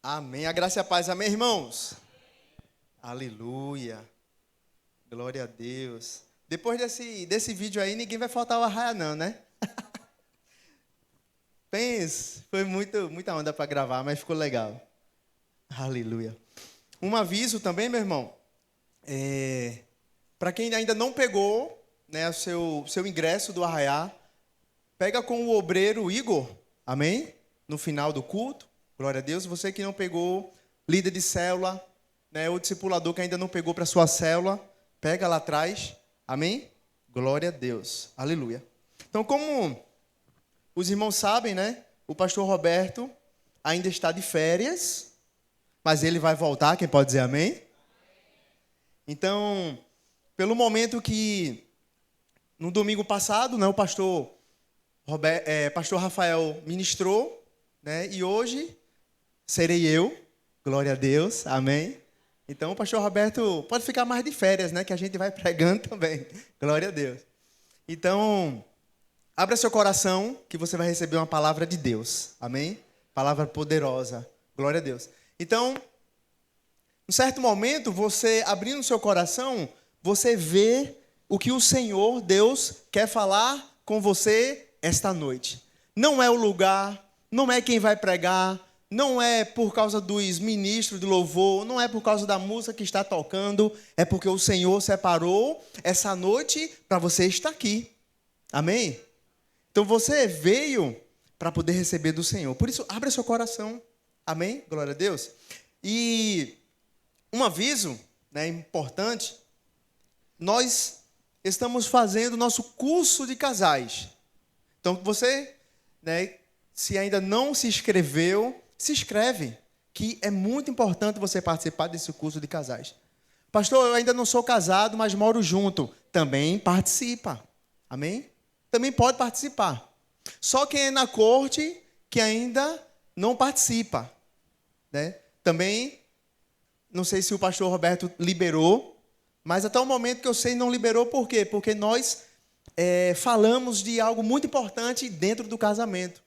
Amém. A graça e a paz. Amém, irmãos? Aleluia. Glória a Deus. Depois desse vídeo aí, ninguém vai faltar o arraia não, né? Pense, foi muita onda para gravar, mas ficou legal. Aleluia. Um aviso também, meu irmão. Para quem ainda não pegou, né, o seu ingresso do arraiá, pega com o obreiro Igor, amém? No final do culto. Glória a Deus. Você que não pegou, líder de célula, né, o discipulador que ainda não pegou para sua célula, pega lá atrás. Amém? Glória a Deus. Aleluia. Então, como os irmãos sabem, né? O pastor Roberto ainda está de férias, mas ele vai voltar, quem pode dizer amém? Então, pelo momento que no domingo passado, né, o pastor Rafael ministrou, né, e hoje serei eu, glória a Deus, amém? Então, o pastor Roberto pode ficar mais de férias, né, que a gente vai pregando também, glória a Deus. Então, abra seu coração que você vai receber uma palavra de Deus, amém? Palavra poderosa, glória a Deus. Então, em certo momento, você abrindo seu coração, você vê o que o Senhor, Deus, quer falar com você esta noite. Não é o lugar, não é quem vai pregar, não é por causa dos ministros de louvor, não é por causa da música que está tocando, é porque o Senhor separou essa noite para você estar aqui. Amém? Então você veio para poder receber do Senhor. Por isso, abra seu coração. Amém? Glória a Deus. E um aviso, né, importante, nós estamos fazendo nosso curso de casais. Então você, né, se ainda não se inscreveu, se inscreve, que é muito importante você participar desse curso de casais. Pastor, eu ainda não sou casado, mas moro junto. Também participa. Amém? Também pode participar. Só quem é na corte que ainda não participa, né? Também, não sei se o pastor Roberto liberou, mas até o momento que eu sei não liberou, por quê? Porque nós falamos de algo muito importante dentro do casamento.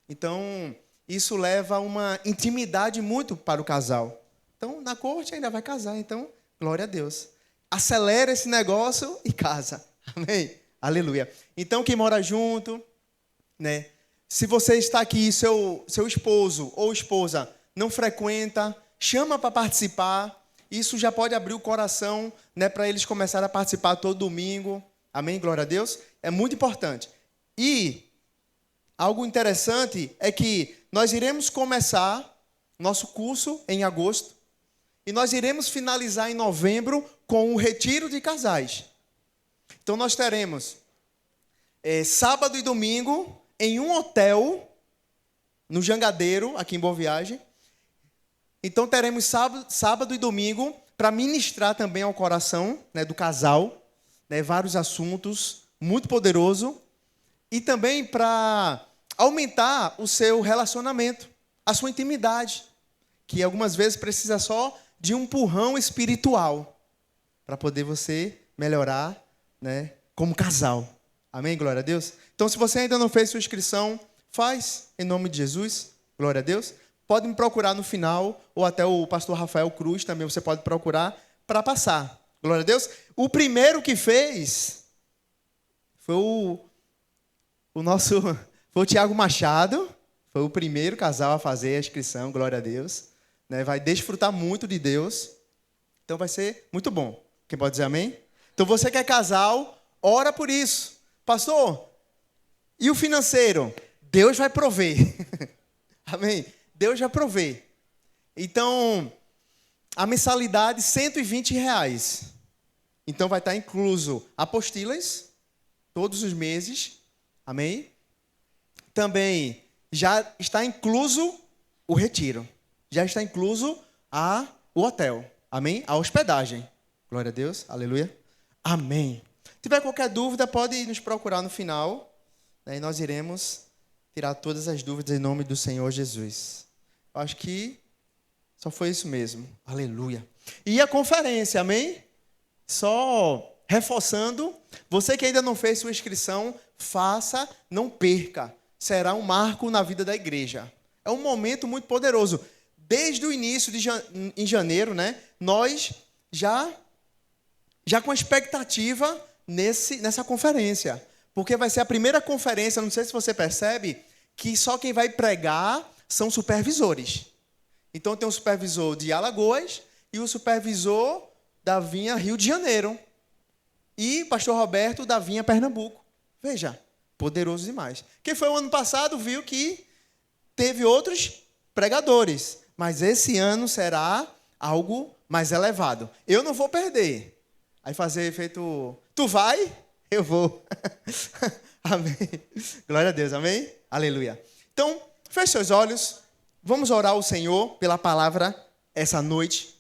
Então, isso leva a uma intimidade muito para o casal. Então, na corte ainda vai casar, então, glória a Deus. Acelera esse negócio e casa. Amém? Aleluia. Então, quem mora junto, né? Se você está aqui, seu esposo ou esposa não frequenta, chama para participar. Isso já pode abrir o coração, né, para eles começarem a participar todo domingo. Amém? Glória a Deus. É muito importante. E algo interessante é que nós iremos começar nosso curso em agosto e nós iremos finalizar em novembro com o retiro de casais. Então, nós teremos sábado e domingo em um hotel no Jangadeiro, aqui em Boa Viagem. Então, teremos sábado e domingo para ministrar também ao coração, né, do casal, né, vários assuntos, muito poderoso. E também para aumentar o seu relacionamento, a sua intimidade, que algumas vezes precisa só de um empurrão espiritual para poder você melhorar, né, como casal. Amém? Glória a Deus. Então, se você ainda não fez sua inscrição, faz, em nome de Jesus. Glória a Deus. Pode me procurar no final, ou até o pastor Rafael Cruz também você pode procurar para passar. Glória a Deus. O primeiro que fez foi foi o Tiago Machado, foi o primeiro casal a fazer a inscrição, glória a Deus. Né? Vai desfrutar muito de Deus. Então vai ser muito bom. Quem pode dizer amém? Então você que é casal, ora por isso. Pastor, e o financeiro? Deus vai prover. Amém? Deus vai prover. Então, a mensalidade, R$ 120. Então vai estar incluso apostilas, todos os meses. Amém? Também já está incluso o retiro. Já está incluso o hotel. Amém? A hospedagem. Glória a Deus. Aleluia. Amém. Se tiver qualquer dúvida, pode nos procurar no final. Né, e nós iremos tirar todas as dúvidas em nome do Senhor Jesus. Eu acho que só foi isso mesmo. Aleluia. E a conferência, amém? Só reforçando, você que ainda não fez sua inscrição, faça, não perca. Será um marco na vida da igreja. É um momento muito poderoso. desde o início em janeiro, né, nós já com expectativa nessa conferência. Porque vai ser a primeira conferência, não sei se você percebe, que só quem vai pregar são supervisores. Então tem o supervisor de Alagoas e o supervisor da Vinha Rio de Janeiro. E o pastor Roberto da Vinha Pernambuco. Veja, poderoso demais. Quem foi o ano passado viu que teve outros pregadores. Mas esse ano será algo mais elevado. Eu não vou perder. Aí fazer efeito... Tu vai? Eu vou. Amém. Glória a Deus, amém? Aleluia. Então, feche seus olhos. Vamos orar ao Senhor pela palavra essa noite.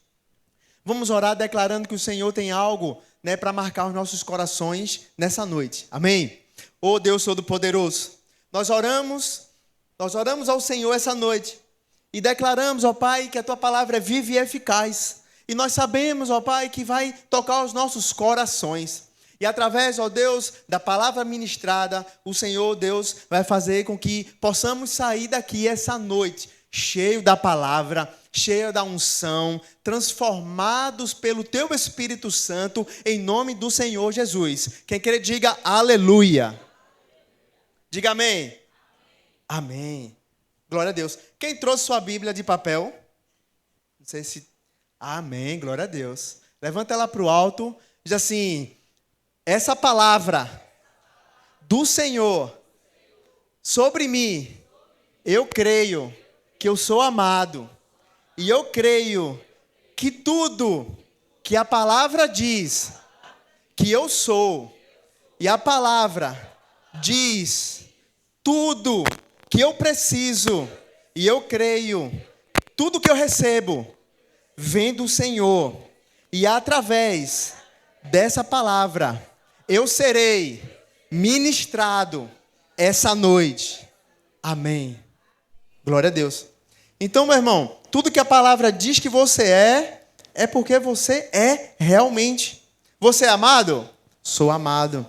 Vamos orar declarando que o Senhor tem algo, né, para marcar os nossos corações nessa noite. Amém? Ô Deus Todo-Poderoso, nós oramos ao Senhor essa noite e declaramos, ó Pai, que a Tua palavra é viva e eficaz. E nós sabemos, ó Pai, que vai tocar os nossos corações. E através, ó Deus, da palavra ministrada, o Senhor, Deus, vai fazer com que possamos sair daqui essa noite, cheio da palavra, cheio da unção, transformados pelo Teu Espírito Santo, em nome do Senhor Jesus. Quem crê, diga aleluia. Diga amém. Amém. Glória a Deus. Quem trouxe sua Bíblia de papel? Não sei se... Amém, glória a Deus. Levanta ela para o alto, diz assim... Essa palavra do Senhor sobre mim, eu creio que eu sou amado. E eu creio que tudo que a palavra diz que eu sou, e a palavra diz tudo que eu preciso, e eu creio, tudo que eu recebo vem do Senhor. E através dessa palavra, eu serei ministrado essa noite. Amém. Glória a Deus. Então, meu irmão, tudo que a palavra diz que você é porque você é realmente. Você é amado? Sou amado.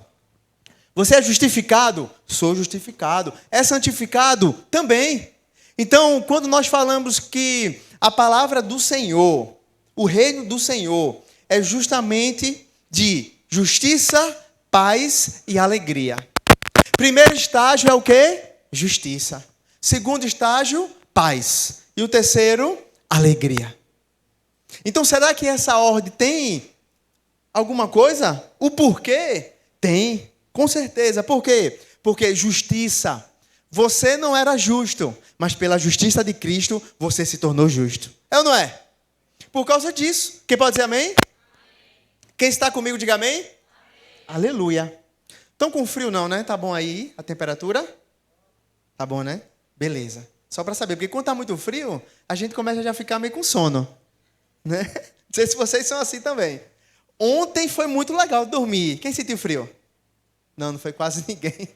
Você é justificado? Sou justificado. É santificado? Também. Então, quando nós falamos que a palavra do Senhor, o reino do Senhor, é justamente de justiça, paz e alegria. Primeiro estágio é o quê? Justiça. Segundo estágio, paz. E o terceiro, alegria. Então, será que essa ordem tem alguma coisa? O porquê? Tem, com certeza. Por quê? Porque justiça. Você não era justo, mas pela justiça de Cristo, você se tornou justo. É ou não é? Por causa disso. Quem pode dizer amém? Quem está comigo, diga amém. Amém. Aleluia. Estão com frio não, né? Tá bom aí a temperatura? Tá bom, né? Beleza. Só para saber, porque quando está muito frio, a gente começa a já ficar meio com sono. Né? Não sei se vocês são assim também. Ontem foi muito legal dormir. Quem sentiu frio? Não foi quase ninguém.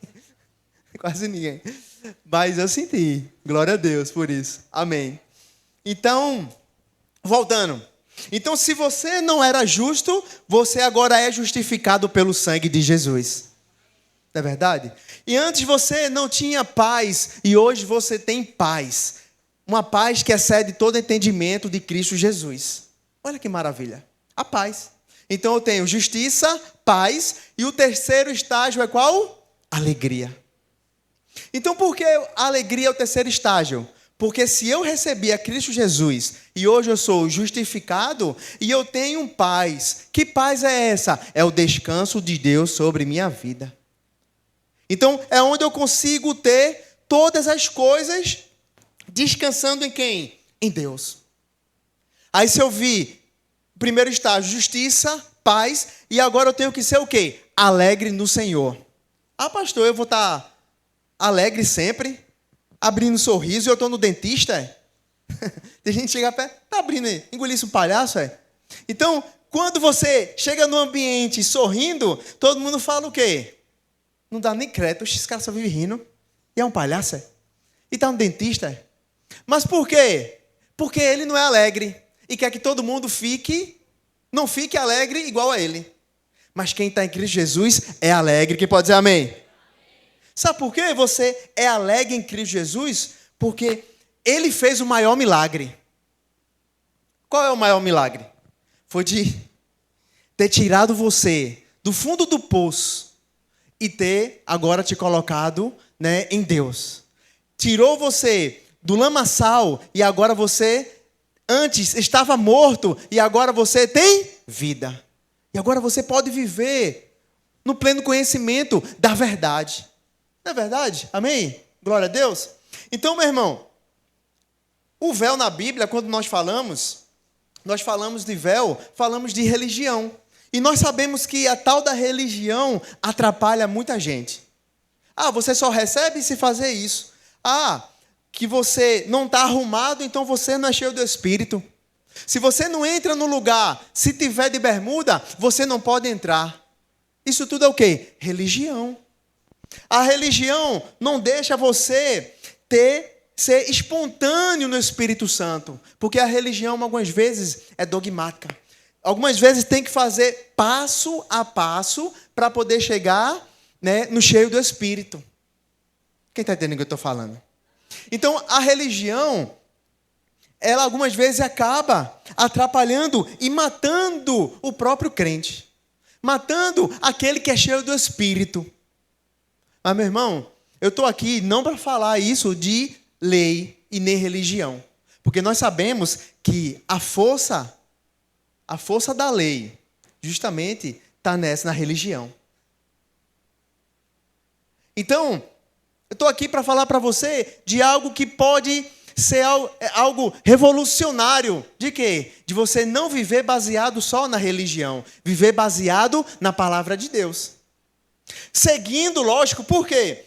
Quase ninguém. Mas eu senti. Glória a Deus por isso. Amém. Então, voltando. Então, se você não era justo, você agora é justificado pelo sangue de Jesus. Não é verdade? E antes você não tinha paz, e hoje você tem paz. Uma paz que excede todo entendimento de Cristo Jesus. Olha que maravilha. A paz. Então eu tenho justiça, paz, e o terceiro estágio é qual? Alegria. Então por que a alegria é o terceiro estágio? Porque se eu recebi a Cristo Jesus e hoje eu sou justificado e eu tenho paz, que paz é essa? É o descanso de Deus sobre minha vida. Então é onde eu consigo ter todas as coisas descansando em quem? Em Deus. Aí se eu vi, primeiro estágio, justiça, paz, e agora eu tenho que ser o quê? Alegre no Senhor. Ah, pastor, eu vou estar alegre sempre? Abrindo sorriso, e eu estou no dentista, Tem gente que chega perto, tá abrindo aí, engolisse um palhaço, Então, quando você chega no ambiente sorrindo, todo mundo fala o quê? Não dá nem crédito, esse cara só vive rindo, e é um palhaço, E tá no dentista, Mas por quê? Porque ele não é alegre, e quer que todo mundo não fique alegre igual a ele. Mas quem está em Cristo Jesus é alegre, quem pode dizer amém? Sabe por que você é alegre em Cristo Jesus? Porque Ele fez o maior milagre. Qual é o maior milagre? Foi de ter tirado você do fundo do poço e ter agora te colocado, né, em Deus. Tirou você do lamaçal e agora você antes estava morto e agora você tem vida. E agora você pode viver no pleno conhecimento da verdade. Não é verdade? Amém? Glória a Deus. Então, meu irmão, o véu na Bíblia, quando nós falamos de véu, falamos de religião. E nós sabemos que a tal da religião atrapalha muita gente. Ah, você só recebe se fazer isso. Ah, que você não está arrumado, então você não é cheio do Espírito. Se você não entra no lugar, se tiver de bermuda, você não pode entrar. Isso tudo é o quê? Religião. A religião não deixa você ser espontâneo no Espírito Santo, porque a religião algumas vezes é dogmática. Algumas vezes tem que fazer passo a passo para poder chegar, né, no cheio do Espírito. Quem está entendendo o que eu estou falando? Então, a religião, ela algumas vezes acaba atrapalhando e matando o próprio crente. Matando aquele que é cheio do Espírito. Mas, meu irmão, eu estou aqui não para falar isso de lei e nem religião. Porque nós sabemos que a força da lei, justamente, está na religião. Então, eu estou aqui para falar para você de algo que pode ser algo revolucionário. De quê? De você não viver baseado só na religião. Viver baseado na palavra de Deus. Seguindo, lógico, por quê?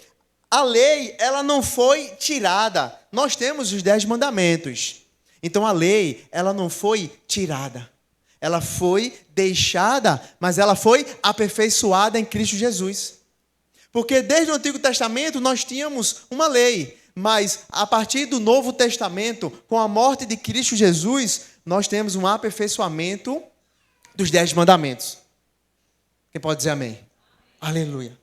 A lei, ela não foi tirada. Nós temos os 10 mandamentos. Então, a lei, ela não foi tirada. Ela foi deixada, mas ela foi aperfeiçoada em Cristo Jesus. Porque desde o Antigo Testamento nós tínhamos uma lei, mas a partir do Novo Testamento, com a morte de Cristo Jesus, nós temos um aperfeiçoamento dos 10 mandamentos. Quem pode dizer amém? Aleluia.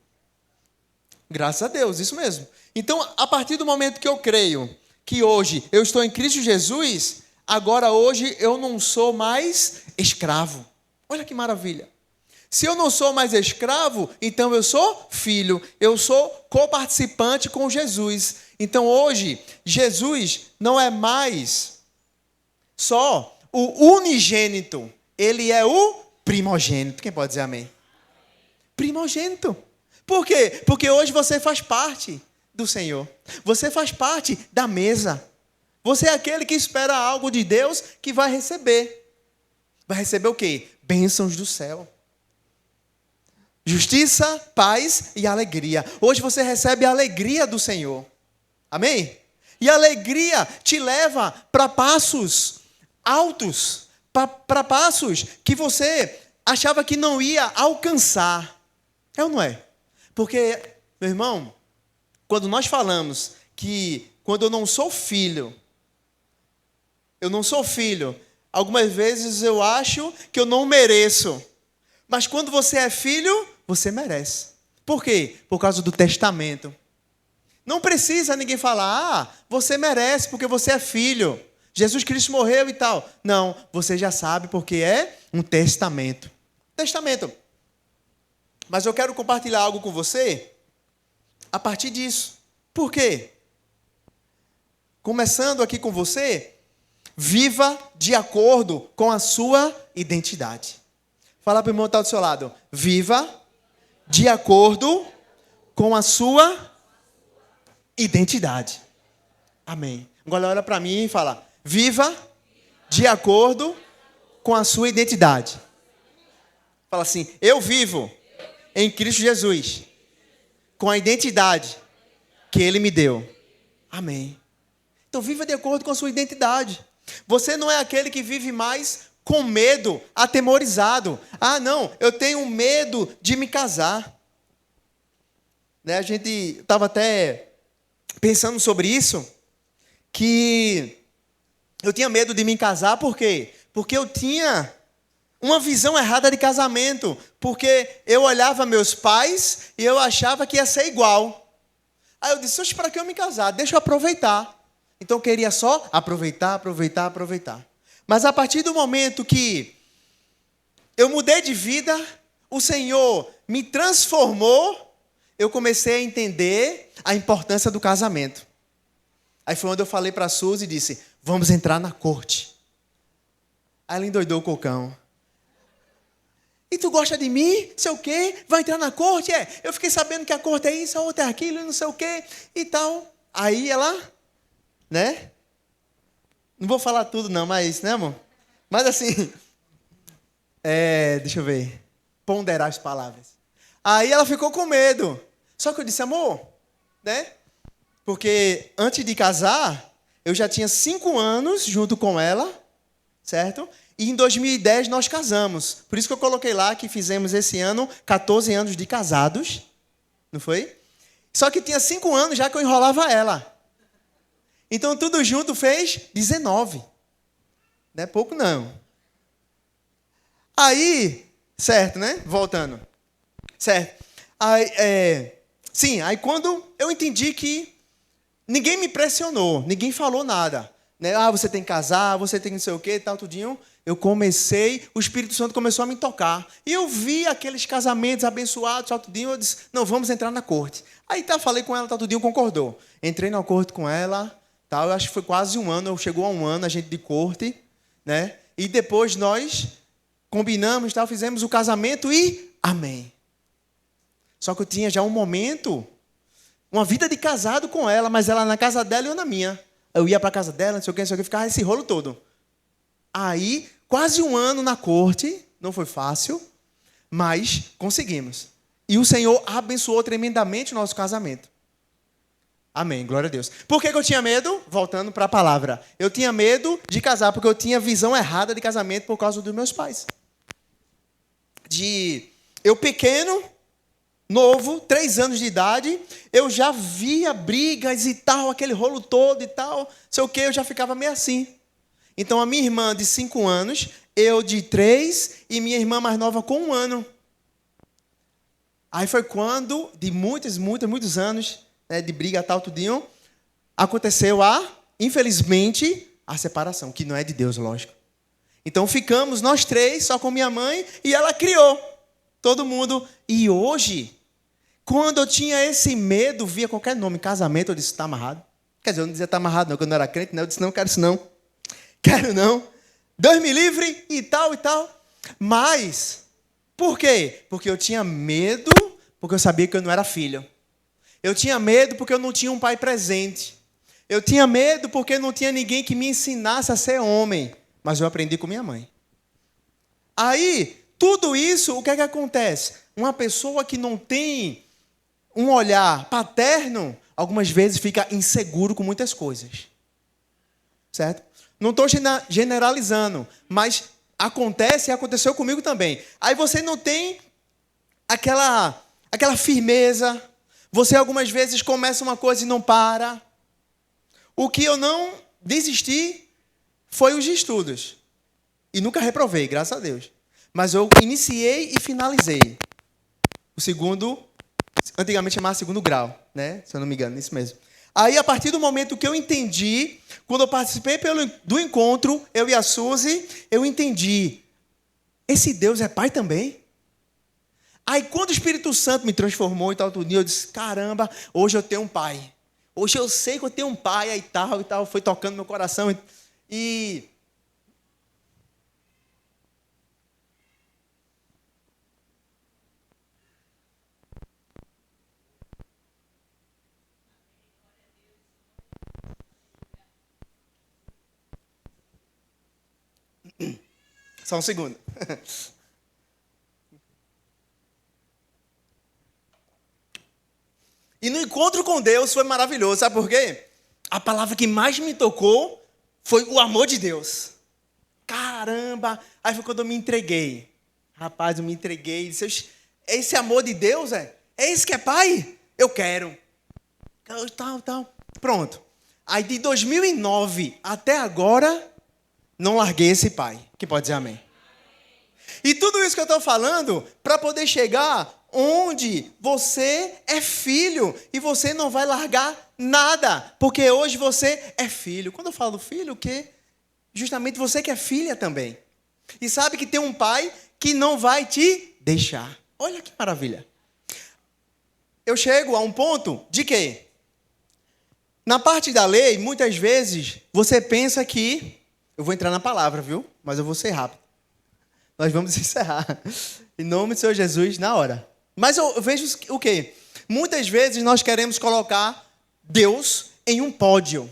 Graças a Deus, isso mesmo. Então, a partir do momento que eu creio que hoje eu estou em Cristo Jesus, agora hoje eu não sou mais escravo. Olha que maravilha. Se eu não sou mais escravo, então eu sou filho. Eu sou coparticipante com Jesus. Então hoje, Jesus não é mais só o unigênito. Ele é o primogênito. Quem pode dizer amém? Primogênito. Por quê? Porque hoje você faz parte do Senhor. Você faz parte da mesa. Você é aquele que espera algo de Deus que vai receber. Vai receber o quê? Bênçãos do céu. Justiça, paz e alegria. Hoje você recebe a alegria do Senhor. Amém? E a alegria te leva para passos altos. Para passos que você achava que não ia alcançar. É ou não é? Porque, meu irmão, quando nós falamos que quando eu não sou filho, algumas vezes eu acho que eu não mereço. Mas quando você é filho, você merece. Por quê? Por causa do testamento. Não precisa ninguém falar, você merece porque você é filho. Jesus Cristo morreu e tal. Não, você já sabe porque é um testamento. Testamento. Mas eu quero compartilhar algo com você a partir disso. Por quê? Começando aqui com você, viva de acordo com a sua identidade. Fala para o irmão que está do seu lado. Viva de acordo com a sua identidade. Amém. Agora olha para mim e fala. Viva de acordo com a sua identidade. Fala assim. Eu vivo em Cristo Jesus. Com a identidade que Ele me deu. Amém. Então viva de acordo com a sua identidade. Você não é aquele que vive mais com medo, atemorizado. Ah, não, eu tenho medo de me casar. Né, a gente estava até pensando sobre isso, que eu tinha medo de me casar, por quê? Porque eu tinha uma visão errada de casamento, porque eu olhava meus pais e eu achava que ia ser igual. Aí eu disse, oxe, para que eu me casar? Deixa eu aproveitar. Então eu queria só aproveitar. Mas a partir do momento que eu mudei de vida, o Senhor me transformou, eu comecei a entender a importância do casamento. Aí foi onde eu falei para a Suzy e disse, vamos entrar na corte. Aí ela endoidou o cocão. E tu gosta de mim? Sei o quê? Vai entrar na corte? Eu fiquei sabendo que a corte é isso, a outra é aquilo, não sei o quê e tal. Aí ela, né? Não vou falar tudo não, mas, né, amor? Mas assim, deixa eu ver. Ponderar as palavras. Aí ela ficou com medo. Só que eu disse, amor, né? Porque antes de casar, eu já tinha 5 anos junto com ela, certo? E em 2010 nós casamos. Por isso que eu coloquei lá que fizemos esse ano 14 anos de casados. Não foi? Só que tinha 5 anos já que eu enrolava ela. Então tudo junto fez 19. Não é pouco não. Aí, certo, né? Voltando. Certo. Aí quando eu entendi que ninguém me pressionou, ninguém falou nada. Né? Você tem que casar, você tem que não sei o quê, tal, tudinho. Eu comecei, o Espírito Santo começou a me tocar. E eu vi aqueles casamentos abençoados, tal, tudinho. Eu disse, não, vamos entrar na corte. Aí falei com ela, tal, tudinho, concordou. Entrei na corte com ela, tal, eu acho que foi quase 1 ano, chegou a 1 ano a gente de corte, né? E depois nós combinamos, tal, fizemos o casamento e amém. Só que eu tinha já um momento, uma vida de casado com ela, mas ela na casa dela e eu na minha. Eu ia para a casa dela, não sei o que, ficava esse rolo todo. Aí, quase 1 ano na corte, não foi fácil, mas conseguimos. E o Senhor abençoou tremendamente o nosso casamento. Amém, glória a Deus. Por que eu tinha medo? Voltando para a palavra. Eu tinha medo de casar, porque eu tinha visão errada de casamento por causa dos meus pais. Eu pequeno, novo, 3 anos de idade, eu já via brigas e tal, aquele rolo todo e tal, sei o que, eu já ficava meio assim. Então, a minha irmã de 5 anos, eu de 3 e minha irmã mais nova com 1 ano. Aí foi quando, de muitos anos, né, de briga tal, tudinho, aconteceu infelizmente, a separação, que não é de Deus, lógico. Então, ficamos nós 3, só com minha mãe, e ela criou todo mundo. E hoje, quando eu tinha esse medo, via qualquer nome, casamento, eu disse, está amarrado. Quer dizer, eu não dizia está amarrado, não, quando eu não era crente, não, eu disse, não, quero isso não. Quero não. Deus me livre e tal e tal. Mas, por quê? Porque eu tinha medo, porque eu sabia que eu não era filho. Eu tinha medo porque eu não tinha um pai presente. Eu tinha medo porque não tinha ninguém que me ensinasse a ser homem. Mas eu aprendi com minha mãe. Aí, tudo isso, o que é que acontece? Uma pessoa que não tem um olhar paterno, algumas vezes fica inseguro com muitas coisas. Certo? Não estou generalizando, mas acontece e aconteceu comigo também. Aí você não tem aquela firmeza. Você algumas vezes começa uma coisa e não para. O que eu não desisti foi os estudos. E nunca reprovei, graças a Deus. Mas eu iniciei e finalizei. O segundo, antigamente chamava segundo grau, né? Se eu não me engano, isso mesmo. Aí, a partir do momento que eu entendi, quando eu participei do encontro, eu e a Suzy, eu entendi. Esse Deus é pai também? Aí, quando o Espírito Santo me transformou e tal, tudo, eu disse, caramba, hoje eu tenho um pai. Hoje eu sei que eu tenho um pai, aí tal, e tal. Foi tocando meu coração. E só um segundo. E no encontro com Deus foi maravilhoso. Sabe por quê? A palavra que mais me tocou foi o amor de Deus. Caramba! Aí foi quando eu me entreguei. Rapaz, eu me entreguei. Disse, esse amor de Deus é esse que é pai? Eu quero. Tal. Pronto. Aí de 2009 até agora, não larguei esse pai. Que pode dizer amém. E tudo isso que eu estou falando, para poder chegar onde você é filho e você não vai largar nada, porque hoje você é filho. Quando eu falo filho, o quê? Justamente você que é filha também. E sabe que tem um pai que não vai te deixar. Olha que maravilha. Eu chego a um ponto de que, na parte da lei, muitas vezes, você pensa que... Eu vou entrar na palavra, viu? Mas eu vou ser rápido. Nós vamos encerrar. Em nome do Senhor Jesus, na hora. Mas eu vejo o quê? Muitas vezes nós queremos colocar Deus em um pódio.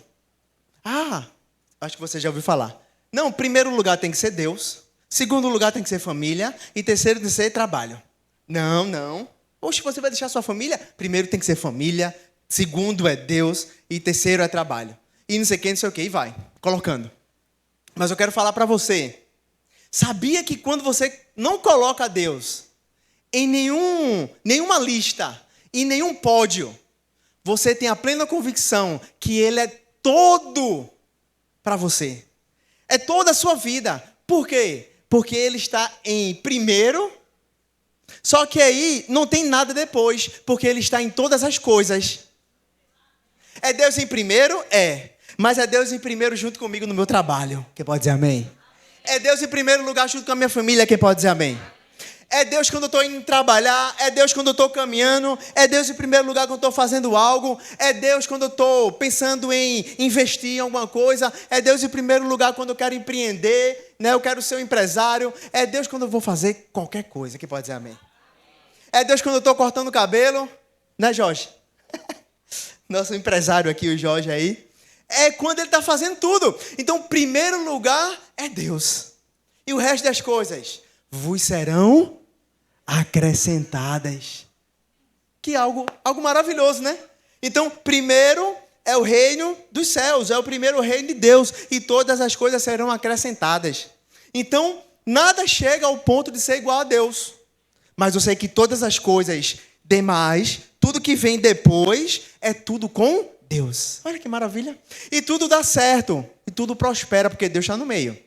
Acho que você já ouviu falar. Não, primeiro lugar tem que ser Deus. Segundo lugar tem que ser família. E terceiro tem que ser trabalho. Não. Oxe, você vai deixar sua família? Primeiro tem que ser família. Segundo é Deus. E terceiro é trabalho. E não sei quem, não sei o quê. E vai, colocando. Mas eu quero falar para você. Sabia que quando você não coloca Deus em nenhuma lista, em nenhum pódio, você tem a plena convicção que Ele é todo para você. É toda a sua vida. Por quê? Porque Ele está em primeiro, só que aí não tem nada depois, porque Ele está em todas as coisas. É Deus em primeiro? É. Mas é Deus em primeiro junto comigo no meu trabalho. Quem pode dizer amém? É Deus em primeiro lugar junto com a minha família. Quem pode dizer amém? É Deus quando eu estou indo trabalhar. É Deus quando eu estou caminhando. É Deus em primeiro lugar quando eu estou fazendo algo. É Deus quando eu estou pensando em investir em alguma coisa. É Deus em primeiro lugar quando eu quero empreender, né? Eu quero ser um empresário. É Deus quando eu vou fazer qualquer coisa. Quem pode dizer amém? É Deus quando eu estou cortando o cabelo. Né, Jorge? Nosso empresário aqui, o Jorge aí. É quando ele está fazendo tudo. Então, primeiro lugar é Deus. E o resto das coisas vos serão acrescentadas. Que algo maravilhoso, né? Então, primeiro é o reino dos céus. É o primeiro reino de Deus. E todas as coisas serão acrescentadas. Então, nada chega ao ponto de ser igual a Deus. Mas eu sei que todas as coisas demais, tudo que vem depois, é tudo com Deus. Olha que maravilha. E tudo dá certo. E tudo prospera, porque Deus está no meio.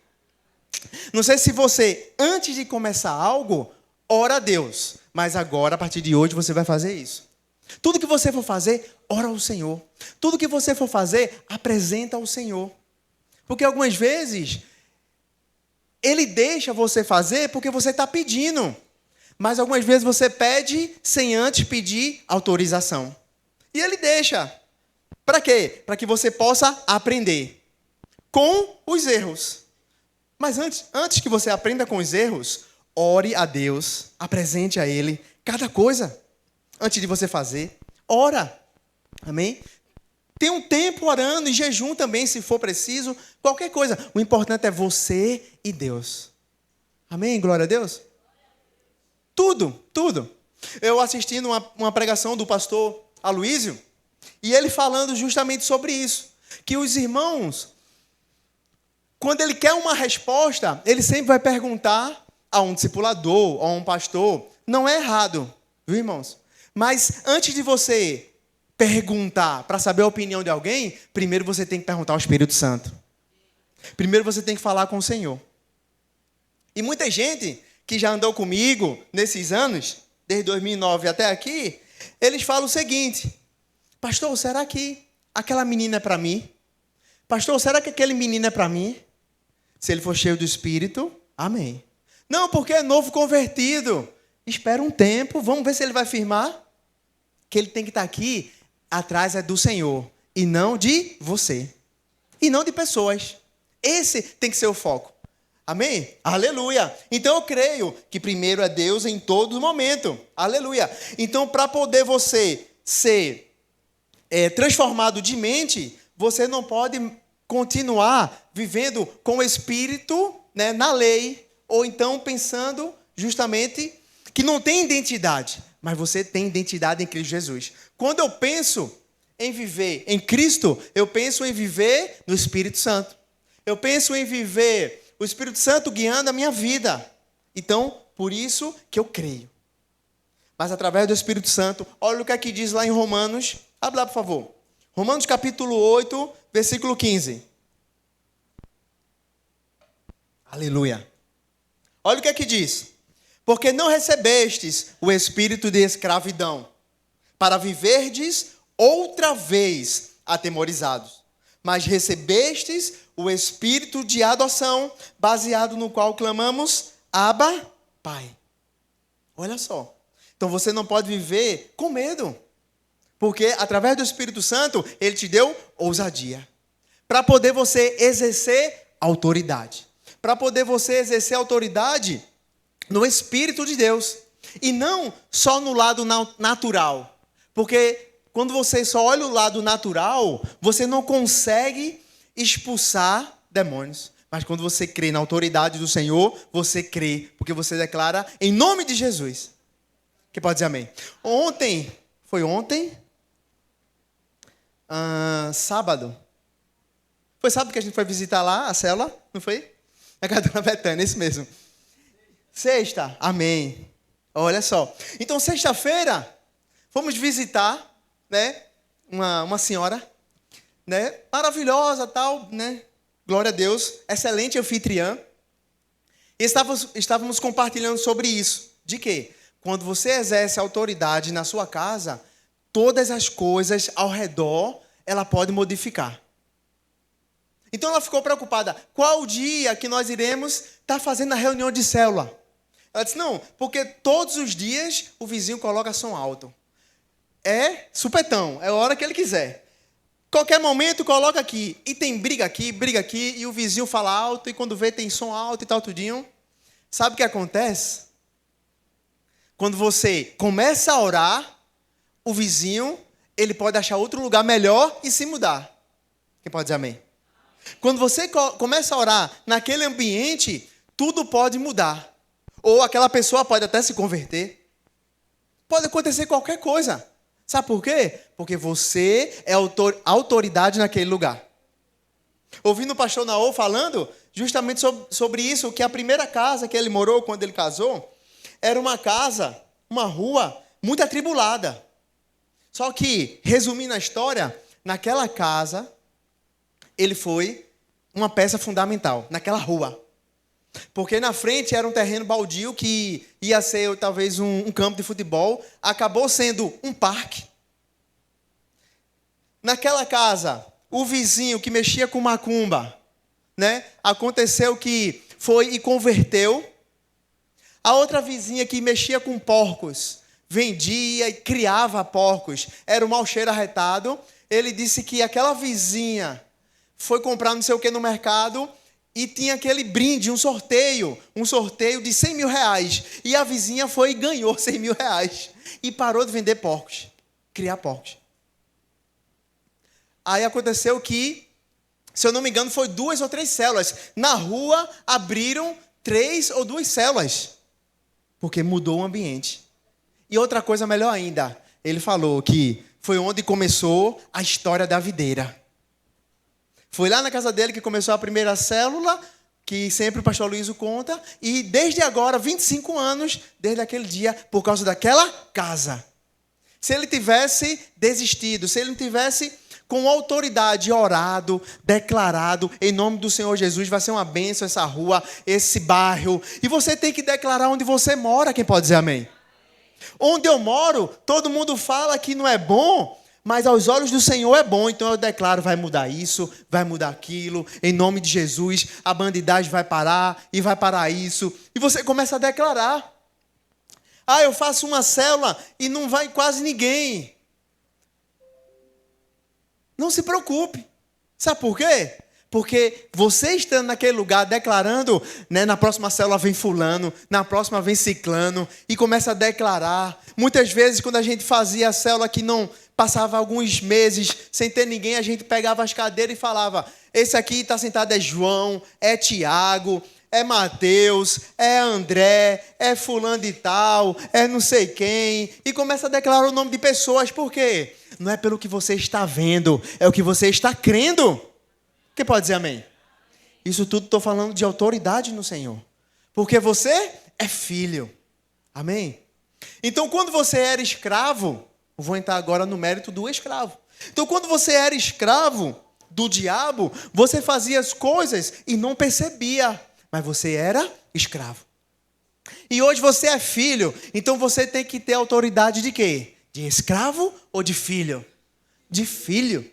Não sei se você, antes de começar algo, ora a Deus. Mas agora, a partir de hoje, você vai fazer isso. Tudo que você for fazer, ora ao Senhor. Tudo que você for fazer, apresenta ao Senhor. Porque algumas vezes, Ele deixa você fazer porque você está pedindo. Mas algumas vezes você pede sem antes pedir autorização. E Ele deixa. Para quê? Para que você possa aprender com os erros. Mas antes que você aprenda com os erros, ore a Deus, apresente a Ele cada coisa. Antes de você fazer, ora. Amém? Tem um tempo orando, em jejum também, se for preciso, qualquer coisa. O importante é você e Deus. Amém? Glória a Deus. Tudo. Eu assisti uma pregação do pastor Aloísio, e ele falando justamente sobre isso. Que os irmãos, quando ele quer uma resposta, ele sempre vai perguntar a um discipulador, a um pastor. Não é errado, viu, irmãos? Mas antes de você perguntar para saber a opinião de alguém, primeiro você tem que perguntar ao Espírito Santo. Primeiro você tem que falar com o Senhor. E muita gente que já andou comigo nesses anos, desde 2009 até aqui, eles falam o seguinte: pastor, será que aquela menina é para mim? Pastor, será que aquele menino é para mim? Se ele for cheio do Espírito, amém. Não, porque é novo convertido. Espera um tempo, vamos ver se ele vai firmar. Que ele tem que estar aqui, atrás é do Senhor, e não de você. E não de pessoas. Esse tem que ser o foco. Amém? Aleluia. Então eu creio que primeiro é Deus em todo momento. Aleluia. Então para poder você ser transformado de mente, você não pode continuar vivendo com o Espírito, né, na lei, ou então pensando justamente que não tem identidade, mas você tem identidade em Cristo Jesus. Quando eu penso em viver em Cristo, eu penso em viver no Espírito Santo. Eu penso em viver o Espírito Santo guiando a minha vida. Então, por isso que eu creio. Mas através do Espírito Santo, olha o que aqui diz lá em Romanos. Abre lá, por favor. Romanos capítulo 8, versículo 15. Aleluia. Olha o que aqui diz. Porque não recebestes o espírito de escravidão, para viverdes outra vez atemorizados. mas recebestes o Espírito de adoção, baseado no qual clamamos, Abba, Pai. Olha só. Então você não pode viver com medo, porque através do Espírito Santo, Ele te deu ousadia, para poder você exercer autoridade. Para poder você exercer autoridade no Espírito de Deus. E não só no lado natural. Porque quando você só olha o lado natural, você não consegue expulsar demônios. Mas quando você crê na autoridade do Senhor, você crê, porque você declara em nome de Jesus. Que pode dizer amém? Foi ontem? Sábado. Foi sábado que a gente foi visitar lá a célula, não foi? Na casa da Dona Betânia, isso mesmo. Sexta, amém. Olha só. Então, sexta-feira, fomos visitar, né, uma senhora, né, maravilhosa, tal, né, glória a Deus, excelente anfitriã. E estávamos compartilhando sobre isso. De quê? Quando você exerce autoridade na sua casa, todas as coisas ao redor, ela pode modificar. Então ela ficou preocupada. Qual o dia que nós iremos estar fazendo a reunião de célula? Ela disse, não, porque todos os dias o vizinho coloca som alto. É supetão, é a hora que ele quiser. Qualquer momento coloca aqui. E tem briga aqui, e o vizinho fala alto, e quando vê tem som alto e tal, tudinho. Sabe o que acontece? Quando você começa a orar, o vizinho, ele pode achar outro lugar melhor e se mudar. Quem pode dizer amém? Quando você começa a orar naquele ambiente, tudo pode mudar. Ou aquela pessoa pode até se converter. Pode acontecer qualquer coisa. Sabe por quê? Porque você é autoridade naquele lugar. Ouvindo o pastor Naô falando justamente sobre isso, que a primeira casa que ele morou quando ele casou, era uma casa, uma rua muito atribulada. Só que, resumindo a história, naquela casa, ele foi uma peça fundamental, naquela rua. Porque na frente era um terreno baldio que ia ser talvez um campo de futebol, acabou sendo um parque. Naquela casa, o vizinho que mexia com macumba, né? Aconteceu que foi e converteu. A outra vizinha que mexia com porcos, vendia e criava porcos, era um mau cheiro arretado. Ele disse que aquela vizinha foi comprar não sei o que no mercado e tinha aquele brinde, um sorteio de 100 mil reais. E a vizinha foi e ganhou 100 mil reais. E parou de vender porcos, criar porcos. Aí aconteceu que, se eu não me engano, foi 2 ou 3 células. Na rua abriram 3 ou 2 células, porque mudou o ambiente. E outra coisa melhor ainda, ele falou que foi onde começou a história da videira. Foi lá na casa dele que começou a primeira célula, que sempre o pastor Luiz conta, e desde agora, 25 anos, desde aquele dia, por causa daquela casa. Se ele tivesse desistido, se ele não tivesse com autoridade orado, declarado, em nome do Senhor Jesus, vai ser uma bênção essa rua, esse bairro, e você tem que declarar onde você mora, quem pode dizer amém? Onde eu moro, todo mundo fala que não é bom, mas aos olhos do Senhor é bom, então eu declaro, vai mudar isso, vai mudar aquilo, em nome de Jesus, a bandidagem vai parar, e vai parar isso, e você começa a declarar. Eu faço uma célula e não vai quase ninguém. Não se preocupe. Sabe por quê? Porque você estando naquele lugar declarando, né, na próxima célula vem fulano, na próxima vem ciclano, e começa a declarar. Muitas vezes, quando a gente fazia a célula que não passava alguns meses sem ter ninguém, a gente pegava as cadeiras e falava, esse aqui está sentado é João, é Tiago, é Mateus, é André, é fulano de tal, é não sei quem, e começa a declarar o nome de pessoas. Por quê? Não é pelo que você está vendo, é o que você está crendo. Quem pode dizer amém? Isso tudo estou falando de autoridade no Senhor. Porque você é filho. Amém? Então, quando você era escravo, eu vou entrar agora no mérito do escravo. Então, quando você era escravo do diabo, você fazia as coisas e não percebia. Mas você era escravo. E hoje você é filho, então você tem que ter autoridade de quê? De escravo ou de filho? De filho.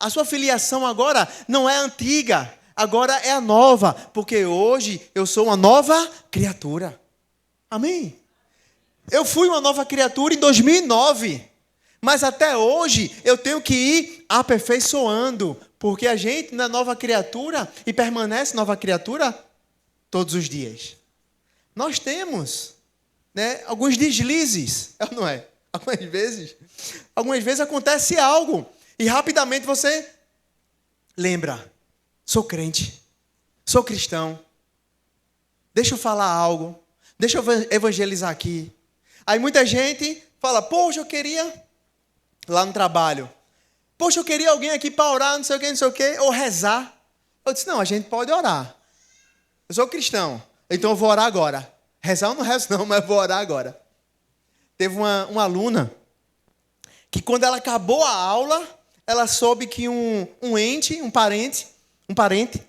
A sua filiação agora não é antiga, agora é a nova, porque hoje eu sou uma nova criatura. Amém? Eu fui uma nova criatura em 2009, mas até hoje eu tenho que ir aperfeiçoando, porque a gente não é nova criatura e permanece nova criatura todos os dias. Nós temos, né, alguns deslizes, não é? Algumas vezes acontece algo e rapidamente você lembra: sou crente, sou cristão, deixa eu falar algo, deixa eu evangelizar aqui. Aí muita gente fala: poxa, eu queria, lá no trabalho, poxa, eu queria alguém aqui para orar, não sei o que, ou rezar. Eu disse: não, a gente pode orar. Eu sou cristão, então eu vou orar agora. Rezar eu não rezo não, mas eu vou orar agora. Teve uma aluna que quando ela acabou a aula, ela soube que um parente,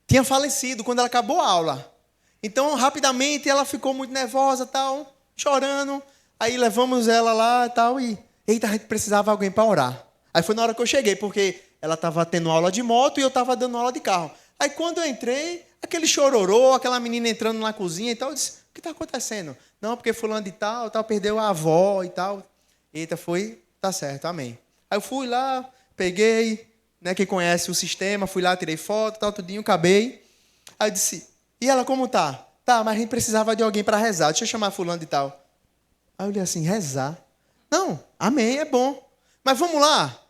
tinha falecido quando ela acabou a aula. Então, rapidamente, ela ficou muito nervosa, tal, chorando. Aí levamos ela lá tal, e eita, a gente precisava de alguém para orar. Aí foi na hora que eu cheguei, porque ela estava tendo aula de moto e eu estava dando aula de carro. Aí quando eu entrei, aquele chororô, aquela menina entrando na cozinha e tal, eu disse: o que está acontecendo? Não, porque fulano de tal, perdeu a avó e tal. Eita, tá certo, amém. Aí eu fui lá, peguei, né, quem conhece o sistema, fui lá, tirei foto, tal, tudinho, acabei. Aí eu disse: e ela como tá? Tá, mas a gente precisava de alguém para rezar, deixa eu chamar fulano de tal. Aí eu olhei assim: rezar? Não, amém, é bom. Mas vamos lá.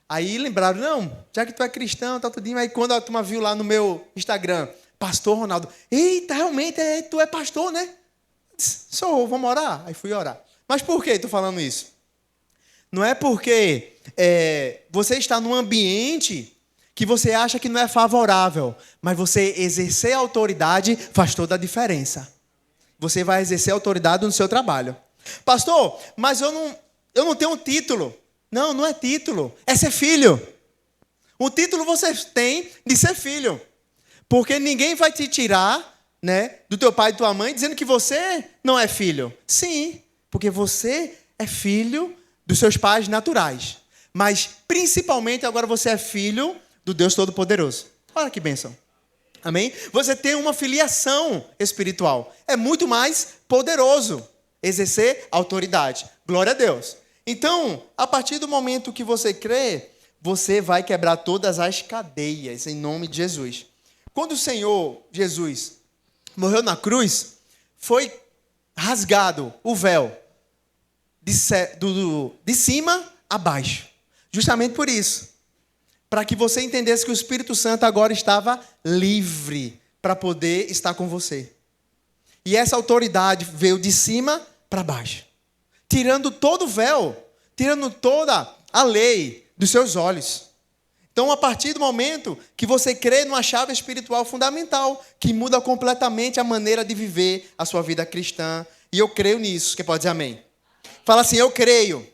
Aí lembraram: não, já que tu é cristão, tal, tudinho. Aí quando a turma viu lá no meu Instagram, Pastor Ronaldo, eita, realmente tu é pastor, né? Sou, vamos orar? Aí fui orar. Mas por que estou falando isso? Não é porque você está num ambiente que você acha que não é favorável, mas você exercer autoridade faz toda a diferença. Você vai exercer autoridade no seu trabalho. Pastor, mas eu não tenho um título. Não, não é título, é ser filho. O título você tem de ser filho. Porque ninguém vai te tirar, né, do teu pai e tua mãe dizendo que você não é filho. Sim, porque você é filho dos seus pais naturais. Mas, principalmente, agora você é filho do Deus Todo-Poderoso. Olha que bênção. Amém? Você tem uma filiação espiritual. É muito mais poderoso exercer autoridade. Glória a Deus. Então, a partir do momento que você crê, você vai quebrar todas as cadeias, em nome de Jesus. Quando o Senhor Jesus morreu na cruz, foi rasgado o véu de cima a baixo. Justamente por isso. Para que você entendesse que o Espírito Santo agora estava livre para poder estar com você. E essa autoridade veio de cima para baixo. Tirando todo o véu, tirando toda a lei dos seus olhos. Então, a partir do momento que você crê numa chave espiritual fundamental, que muda completamente a maneira de viver a sua vida cristã. E eu creio nisso. Quem pode dizer amém? Fala assim: eu creio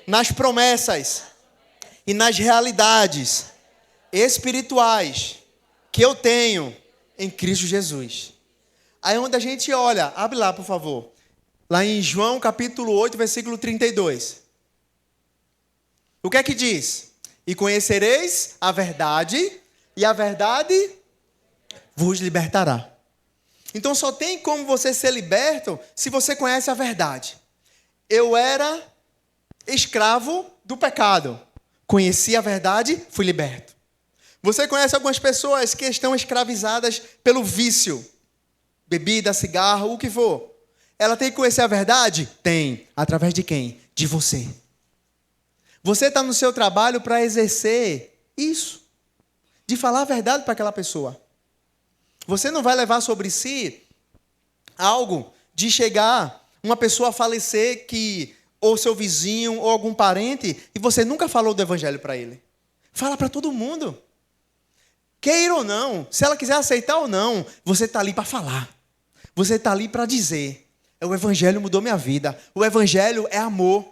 nas promessas e nas realidades espirituais que eu tenho em Cristo Jesus. Aí onde a gente olha, abre lá, por favor. Lá em João capítulo 8, versículo 32. O que é que diz? E conhecereis a verdade, e a verdade vos libertará. Então só tem como você ser liberto se você conhece a verdade. Eu era escravo do pecado. Conheci a verdade, fui liberto. Você conhece algumas pessoas que estão escravizadas pelo vício. Bebida, cigarro, o que for. Ela tem que conhecer a verdade? Tem. Através de quem? De você. Você está no seu trabalho para exercer isso. De falar a verdade para aquela pessoa. Você não vai levar sobre si algo de chegar uma pessoa a falecer ou seu vizinho ou algum parente e você nunca falou do evangelho para ele. Fala para todo mundo. Queira ou não, se ela quiser aceitar ou não, você está ali para falar. Você está ali para dizer: o evangelho mudou minha vida. O evangelho é amor.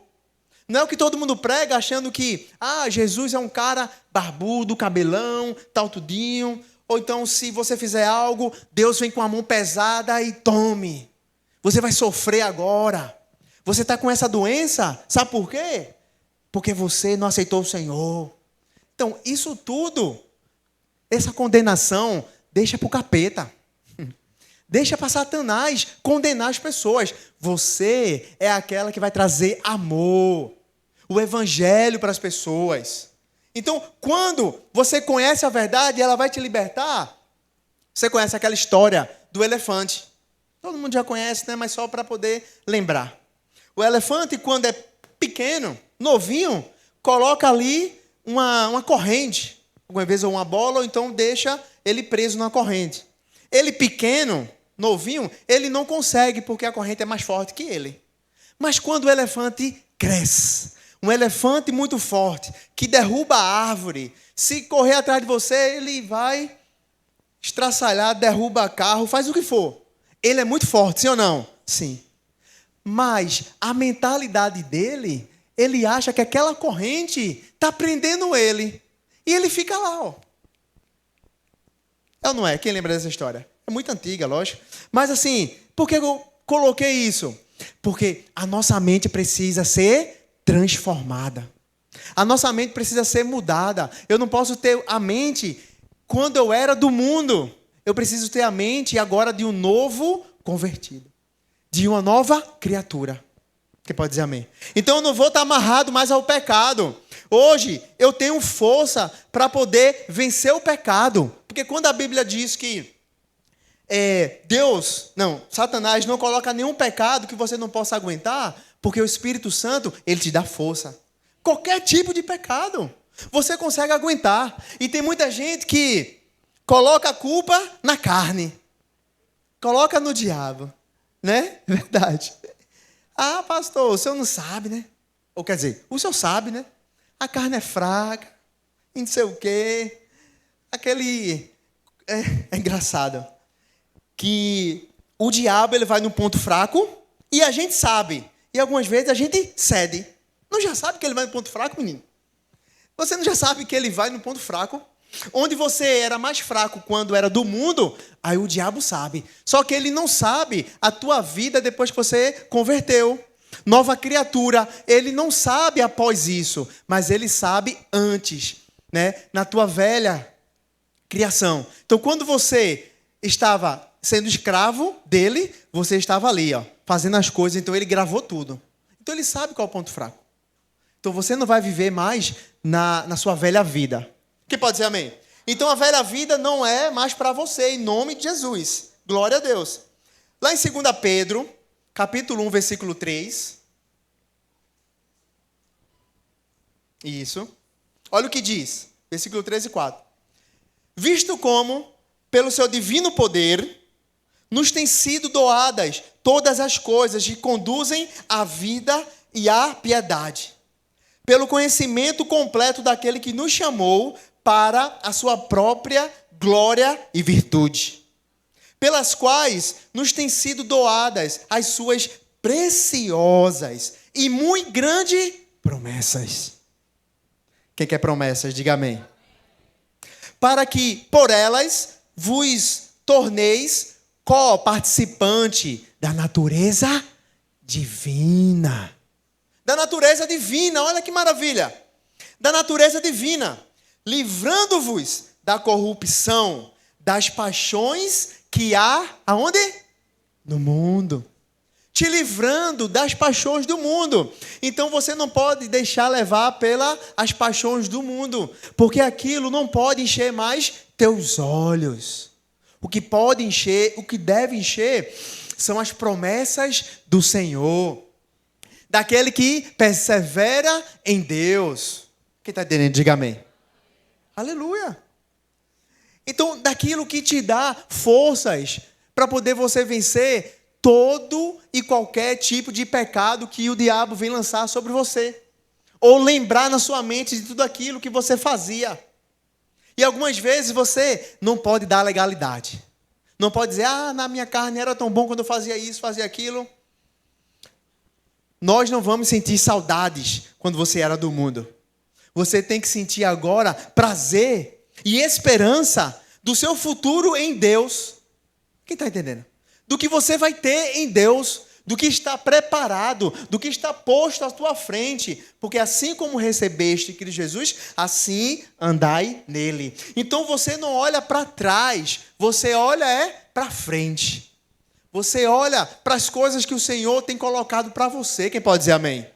Não é o que todo mundo prega achando que Jesus é um cara barbudo, cabelão, tal tudinho. Ou então, se você fizer algo, Deus vem com a mão pesada e tome. Você vai sofrer agora. Você está com essa doença, sabe por quê? Porque você não aceitou o Senhor. Então, isso tudo, essa condenação, deixa para o capeta. Deixa para Satanás condenar as pessoas. Você é aquela que vai trazer amor, o evangelho para as pessoas. Então, quando você conhece a verdade, ela vai te libertar. Você conhece aquela história do elefante. Todo mundo já conhece, né? Mas só para poder lembrar. O elefante, quando é pequeno, novinho, coloca ali uma corrente. Algumas vezes uma bola, ou então deixa ele preso na corrente. Ele pequeno, novinho, ele não consegue, porque a corrente é mais forte que ele. Mas quando o elefante cresce, um elefante muito forte, que derruba a árvore, se correr atrás de você, ele vai estraçalhar, derruba carro, faz o que for. Ele é muito forte, sim ou não? Sim. Mas a mentalidade dele, ele acha que aquela corrente está prendendo ele. E ele fica lá, ó. É ou não é? Quem lembra dessa história? É muito antiga, lógico. Mas assim, por que eu coloquei isso? Porque a nossa mente precisa ser transformada. A nossa mente precisa ser mudada. Eu não posso ter a mente quando eu era do mundo. Eu preciso ter a mente agora de um novo convertido. De uma nova criatura. Quem pode dizer amém? Então eu não vou estar amarrado mais ao pecado. Hoje eu tenho força para poder vencer o pecado. Porque quando a Bíblia diz que Satanás não coloca nenhum pecado que você não possa aguentar, porque o Espírito Santo, ele te dá força. Qualquer tipo de pecado, você consegue aguentar. E tem muita gente que coloca a culpa na carne. Coloca no diabo. Né? Verdade. Ah, pastor, o senhor não sabe, né? Ou quer dizer, o senhor sabe, né? A carne é fraca, e não sei o quê. Aquele... É engraçado. Que o diabo, ele vai no ponto fraco e a gente sabe. E algumas vezes a gente cede. Não já sabe que ele vai no ponto fraco, menino? Você não já sabe que ele vai no ponto fraco? Onde você era mais fraco quando era do mundo, aí o diabo sabe. Só que ele não sabe a tua vida depois que você converteu. Nova criatura, ele não sabe após isso, mas ele sabe antes, né? Na tua velha criação. Então, quando você estava sendo escravo dele, você estava ali, ó, fazendo as coisas, então ele gravou tudo. Então ele sabe qual é o ponto fraco. Então você não vai viver mais na sua velha vida. Quem pode dizer amém? Então a velha vida não é mais para você, em nome de Jesus. Glória a Deus. Lá em 2 Pedro, capítulo 1, versículo 3. Isso. Olha o que diz. Versículo 3 e 4. Visto como, pelo seu divino poder, nos têm sido doadas todas as coisas que conduzem à vida e à piedade. Pelo conhecimento completo daquele que nos chamou para a sua própria glória e virtude, pelas quais nos têm sido doadas as suas preciosas e muito grandes promessas. Quem quer promessas, diga amém. Para que, por elas, vos torneis co-participante da natureza divina. Da natureza divina, olha que maravilha. Da natureza divina. Livrando-vos da corrupção, das paixões que há, aonde? No mundo. Te livrando das paixões do mundo. Então você não pode deixar levar pelas paixões do mundo, porque aquilo não pode encher mais teus olhos. O que pode encher, o que deve encher, são as promessas do Senhor. Daquele que persevera em Deus. Quem está entendendo? Diga amém. Aleluia. Então, daquilo que te dá forças para poder você vencer todo e qualquer tipo de pecado que o diabo vem lançar sobre você. Ou lembrar na sua mente de tudo aquilo que você fazia. E algumas vezes você não pode dar legalidade. Não pode dizer, na minha carne era tão bom quando eu fazia isso, fazia aquilo. Nós não vamos sentir saudades quando você era do mundo. Você tem que sentir agora prazer e esperança do seu futuro em Deus. Quem está entendendo? Do que você vai ter em Deus. do que está preparado, do que está posto à tua frente, porque assim como recebeste Cristo Jesus, assim andai nele. Então você não olha para trás, você olha para frente. Você olha para as coisas que o Senhor tem colocado para você. Quem pode dizer amém?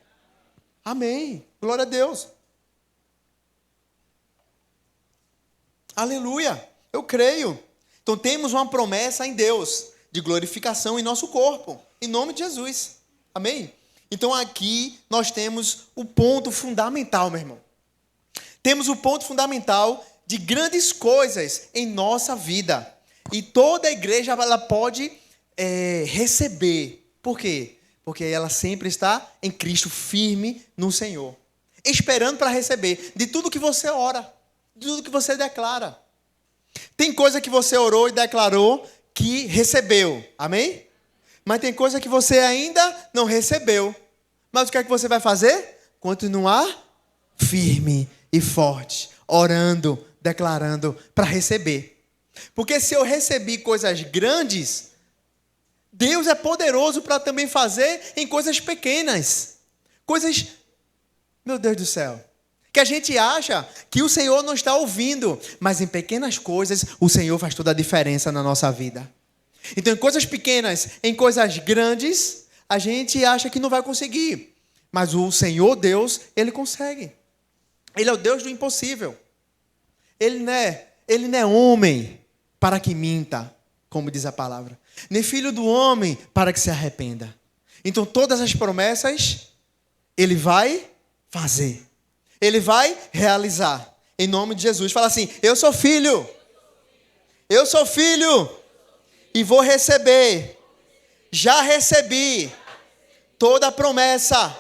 Amém. Glória a Deus. Aleluia. Eu creio. Então temos uma promessa em Deus de glorificação em nosso corpo, em nome de Jesus. Amém? Então aqui nós temos o ponto fundamental, meu irmão. Temos o ponto fundamental de grandes coisas em nossa vida. E toda a igreja ela pode receber. Por quê? Porque ela sempre está em Cristo, firme no Senhor. Esperando para receber de tudo que você ora, de tudo que você declara. Tem coisa que você orou e declarou que recebeu. Amém? Mas tem coisa que você ainda não recebeu. Mas o que é que você vai fazer? Continuar firme e forte, orando, declarando para receber. Porque se eu recebi coisas grandes, Deus é poderoso para também fazer em coisas pequenas. Coisas, meu Deus do céu, que a gente acha que o Senhor não está ouvindo, mas em pequenas coisas o Senhor faz toda a diferença na nossa vida. Então, em coisas pequenas, em coisas grandes, a gente acha que não vai conseguir. Mas o Senhor Deus, Ele consegue. Ele é o Deus do impossível. Ele não é homem para que minta, como diz a palavra. Nem filho do homem para que se arrependa. Então, todas as promessas, Ele vai fazer. Ele vai realizar. Em nome de Jesus. Fala assim, eu sou filho. Eu sou filho. E vou receber. Já recebi toda a promessa.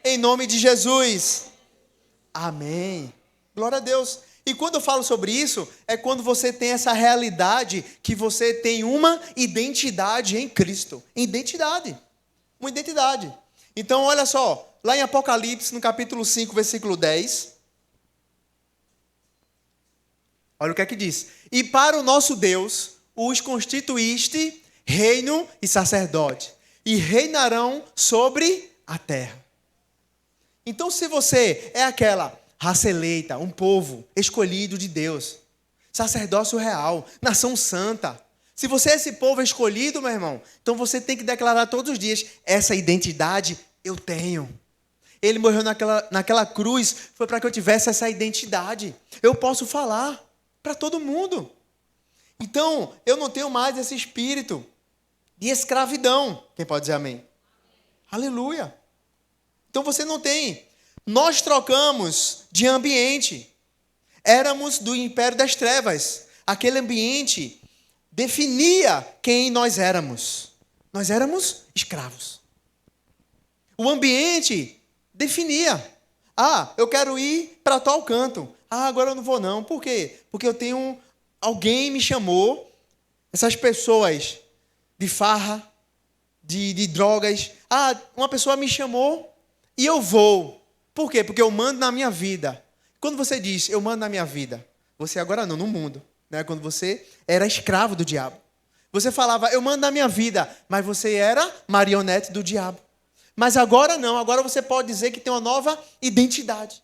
Em nome de Jesus. Amém. Glória a Deus. E quando eu falo sobre isso, é quando você tem essa realidade que você tem uma identidade em Cristo. Identidade. Uma identidade. Então, olha só. Lá em Apocalipse, no capítulo 5, versículo 10. Olha o que é que diz. E para o nosso Deus, os constituíste reino e sacerdote. E reinarão sobre a terra. Então, se você é aquela raça eleita, um povo escolhido de Deus, sacerdócio real, nação santa. Se você é esse povo escolhido, meu irmão, então você tem que declarar todos os dias, essa identidade eu tenho. Ele morreu naquela cruz, foi para que eu tivesse essa identidade. Eu posso falar para todo mundo. Então, eu não tenho mais esse espírito de escravidão. Quem pode dizer amém? Aleluia. Então você não tem. Nós trocamos de ambiente. Éramos do império das trevas. Aquele ambiente definia quem nós éramos. Nós éramos escravos. O ambiente definia. Ah, eu quero ir para tal canto. Ah, agora eu não vou não. Por quê? Porque eu tenho... Alguém me chamou. Essas pessoas de farra, de drogas. Ah, uma pessoa me chamou e eu vou. Por quê? Porque eu mando na minha vida. Quando você diz, eu mando na minha vida, você agora não, no mundo. Né? Quando você era escravo do diabo. Você falava, eu mando na minha vida, mas você era marionete do diabo. Mas agora não, agora você pode dizer que tem uma nova identidade.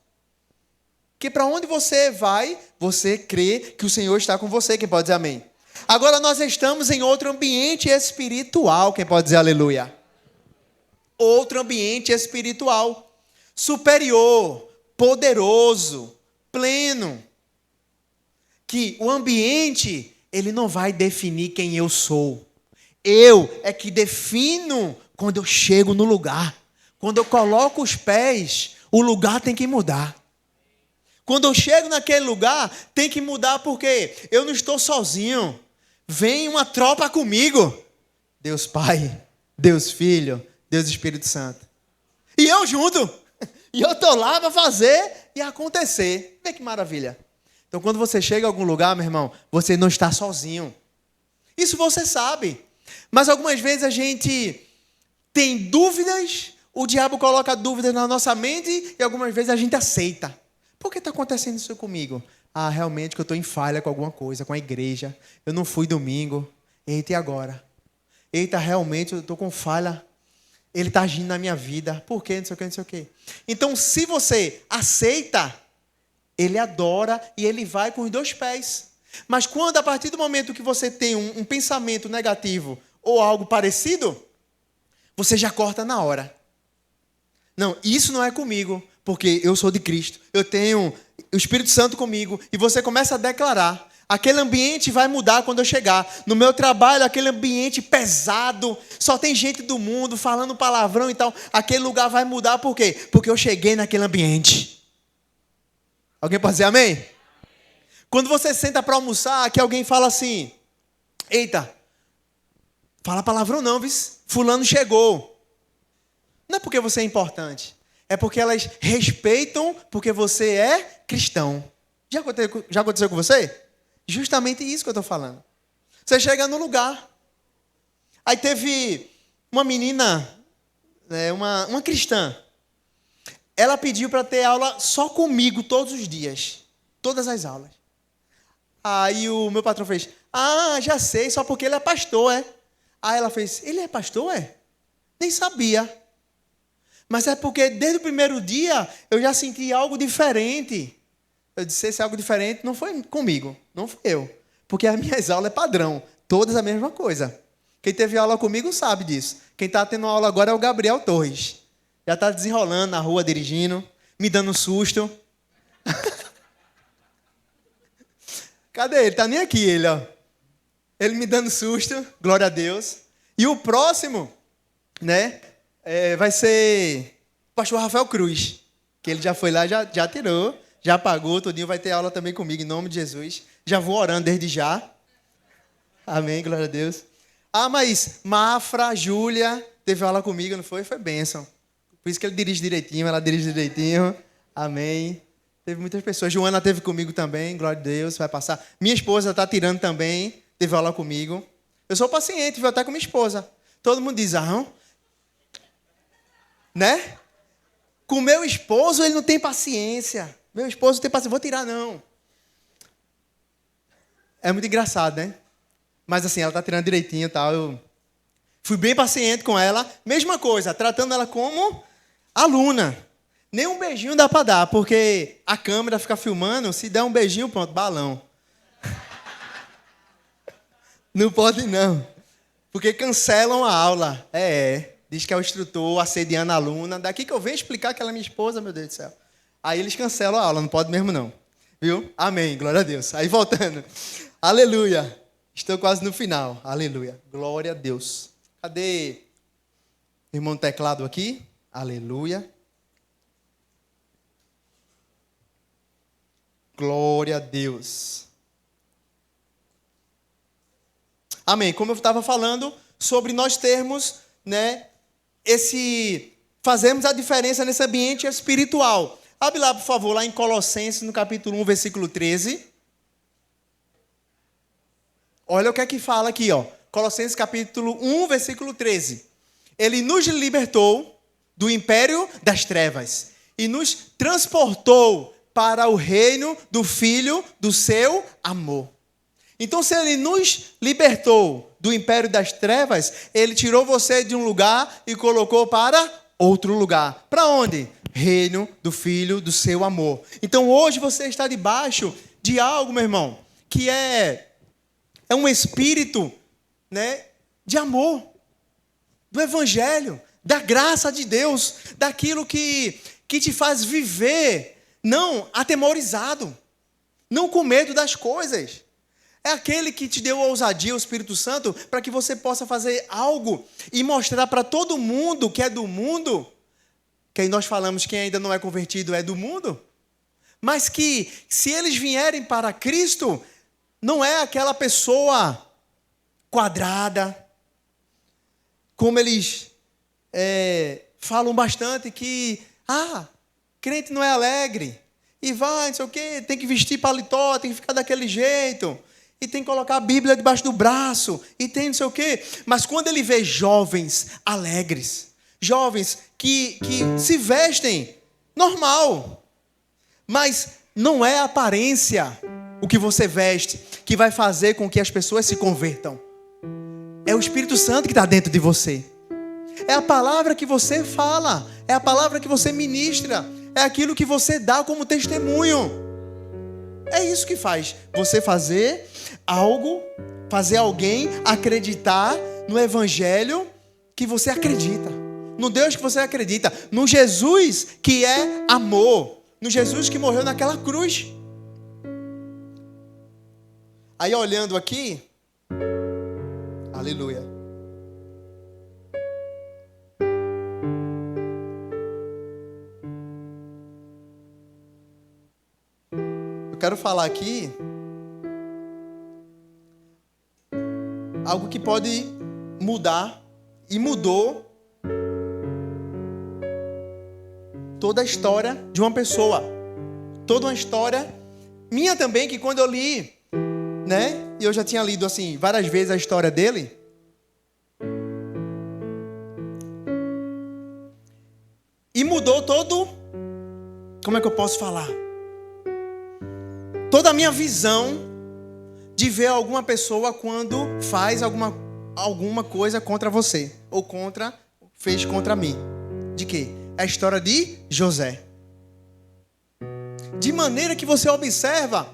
Que para onde você vai, você crê que o Senhor está com você. Quem pode dizer amém? Agora nós estamos em outro ambiente espiritual. Quem pode dizer aleluia? Outro ambiente espiritual. Superior, poderoso, pleno. Que o ambiente, ele não vai definir quem eu sou. Eu é que defino quando eu chego no lugar. Quando eu coloco os pés, o lugar tem que mudar. Quando eu chego naquele lugar, tem que mudar porque eu não estou sozinho. Vem uma tropa comigo. Deus Pai, Deus Filho, Deus Espírito Santo. E eu junto. E eu estou lá para fazer e acontecer. Vê que maravilha. Então, quando você chega a algum lugar, meu irmão, você não está sozinho. Isso você sabe. Mas algumas vezes a gente tem dúvidas, o diabo coloca dúvidas na nossa mente e algumas vezes a gente aceita. Por que está acontecendo isso comigo? Ah, realmente que eu estou em falha com alguma coisa, com a igreja. Eu não fui domingo. Eita, e agora? Eita, realmente eu estou com falha Ele está agindo na minha vida. Por quê? Não sei o quê, não sei o quê. Então, se você aceita, ele adora e ele vai com os dois pés. Mas quando, a partir do momento que você tem um pensamento negativo ou algo parecido, você já corta na hora. Não, isso não é comigo, porque eu sou de Cristo. Eu tenho o Espírito Santo comigo. E você começa a declarar. Aquele ambiente vai mudar quando eu chegar. No meu trabalho, aquele ambiente pesado, só tem gente do mundo falando palavrão e tal. Aquele lugar vai mudar por quê? Porque eu cheguei naquele ambiente. Alguém pode dizer amém? Quando você senta para almoçar, que alguém fala assim: eita, fala palavrão não, vis. Fulano chegou. Não é porque você é importante. É porque elas respeitam porque você é cristão. Já aconteceu com você? Justamente isso que eu estou falando. Você chega no lugar. Aí teve uma menina, uma cristã. Ela pediu para ter aula só comigo todos os dias. Todas as aulas. Aí o meu patrão fez: ah, já sei, só porque ele é pastor, é? Aí ela fez: ele é pastor, é? Nem sabia. Mas é porque desde o primeiro dia eu já senti algo diferente. Eu disse: esse algo diferente não foi comigo, não fui eu. Porque as minhas aulas é padrão, todas a mesma coisa. Quem teve aula comigo sabe disso. Quem está tendo aula agora é o Gabriel Torres. Já está desenrolando na rua, dirigindo, me dando susto. Cadê ele? Está nem aqui ele, ó. Ele me dando susto, glória a Deus. E o próximo, vai ser o pastor Rafael Cruz. Que ele já foi lá, já tirou. Já pagou, Todinho vai ter aula também comigo, em nome de Jesus. Já vou orando desde já. Amém, glória a Deus. Ah, mas Mafra, Júlia, teve aula comigo, não foi? Foi bênção. Por isso que ele dirige direitinho, ela dirige direitinho. Amém. Teve muitas pessoas. Joana teve comigo também, glória a Deus, vai passar. Minha esposa está tirando também, teve aula comigo. Eu sou paciente, viu, até com minha esposa. Todo mundo diz: ah, né? Com meu esposo, ele não tem paciência. Meu esposo tem paciência, vou tirar não. É muito engraçado, né? Mas assim, ela está tirando direitinho e tal. Eu fui bem paciente com ela. Mesma coisa, tratando ela como aluna. Nem um beijinho dá para dar, porque a câmera fica filmando. Se der um beijinho, pronto, balão. Não pode não. Porque cancelam a aula. Diz que é o instrutor assediando a aluna. Daqui que eu venho explicar que ela é minha esposa, meu Deus do céu. Aí eles cancelam a aula, não pode mesmo não. Viu? Amém, glória a Deus. Aí voltando. Aleluia. Estou quase no final. Aleluia. Glória a Deus. Cadê o irmão teclado aqui? Aleluia. Glória a Deus. Amém. Como eu estava falando sobre nós termos, fazemos a diferença nesse ambiente espiritual. Abre lá, por favor, lá em Colossenses, no capítulo 1, versículo 13. Olha o que é que fala aqui, ó. Colossenses, capítulo 1, versículo 13. Ele nos libertou do império das trevas e nos transportou para o reino do Filho do seu amor. Então, se ele nos libertou do império das trevas, ele tirou você de um lugar e colocou para outro lugar. Para onde? Reino do Filho do seu amor. Então, hoje você está debaixo de algo, meu irmão, que é um espírito, de amor, do evangelho, da graça de Deus, daquilo que te faz viver, não atemorizado, não com medo das coisas. É aquele que te deu a ousadia, o Espírito Santo, para que você possa fazer algo e mostrar para todo mundo que é do mundo, que aí nós falamos que quem ainda não é convertido é do mundo, mas que se eles vierem para Cristo, não é aquela pessoa quadrada, como eles falam bastante que, crente não é alegre, e vai, não sei o quê, tem que vestir paletó, tem que ficar daquele jeito, e tem que colocar a Bíblia debaixo do braço, e tem não sei o quê. Mas quando ele vê jovens alegres, jovens que se vestem normal, mas não é a aparência, o que você veste, que vai fazer com que as pessoas se convertam. É o Espírito Santo que está dentro de você. É a palavra que você fala, é a palavra que você ministra, é aquilo que você dá como testemunho. É isso que faz você fazer algo, fazer alguém acreditar no evangelho que você acredita, no Deus que você acredita, no Jesus que é amor, no Jesus que morreu naquela cruz. Aí olhando aqui, aleluia. Eu quero falar aqui algo que pode mudar e mudou toda a história de uma pessoa. Toda uma história minha também, que quando eu li, né? E eu já tinha lido assim várias vezes a história dele. E mudou todo, como é que eu posso falar? Toda a minha visão de ver alguma pessoa quando faz alguma coisa contra você. Ou fez contra mim. De quê? É a história de José. De maneira que você observa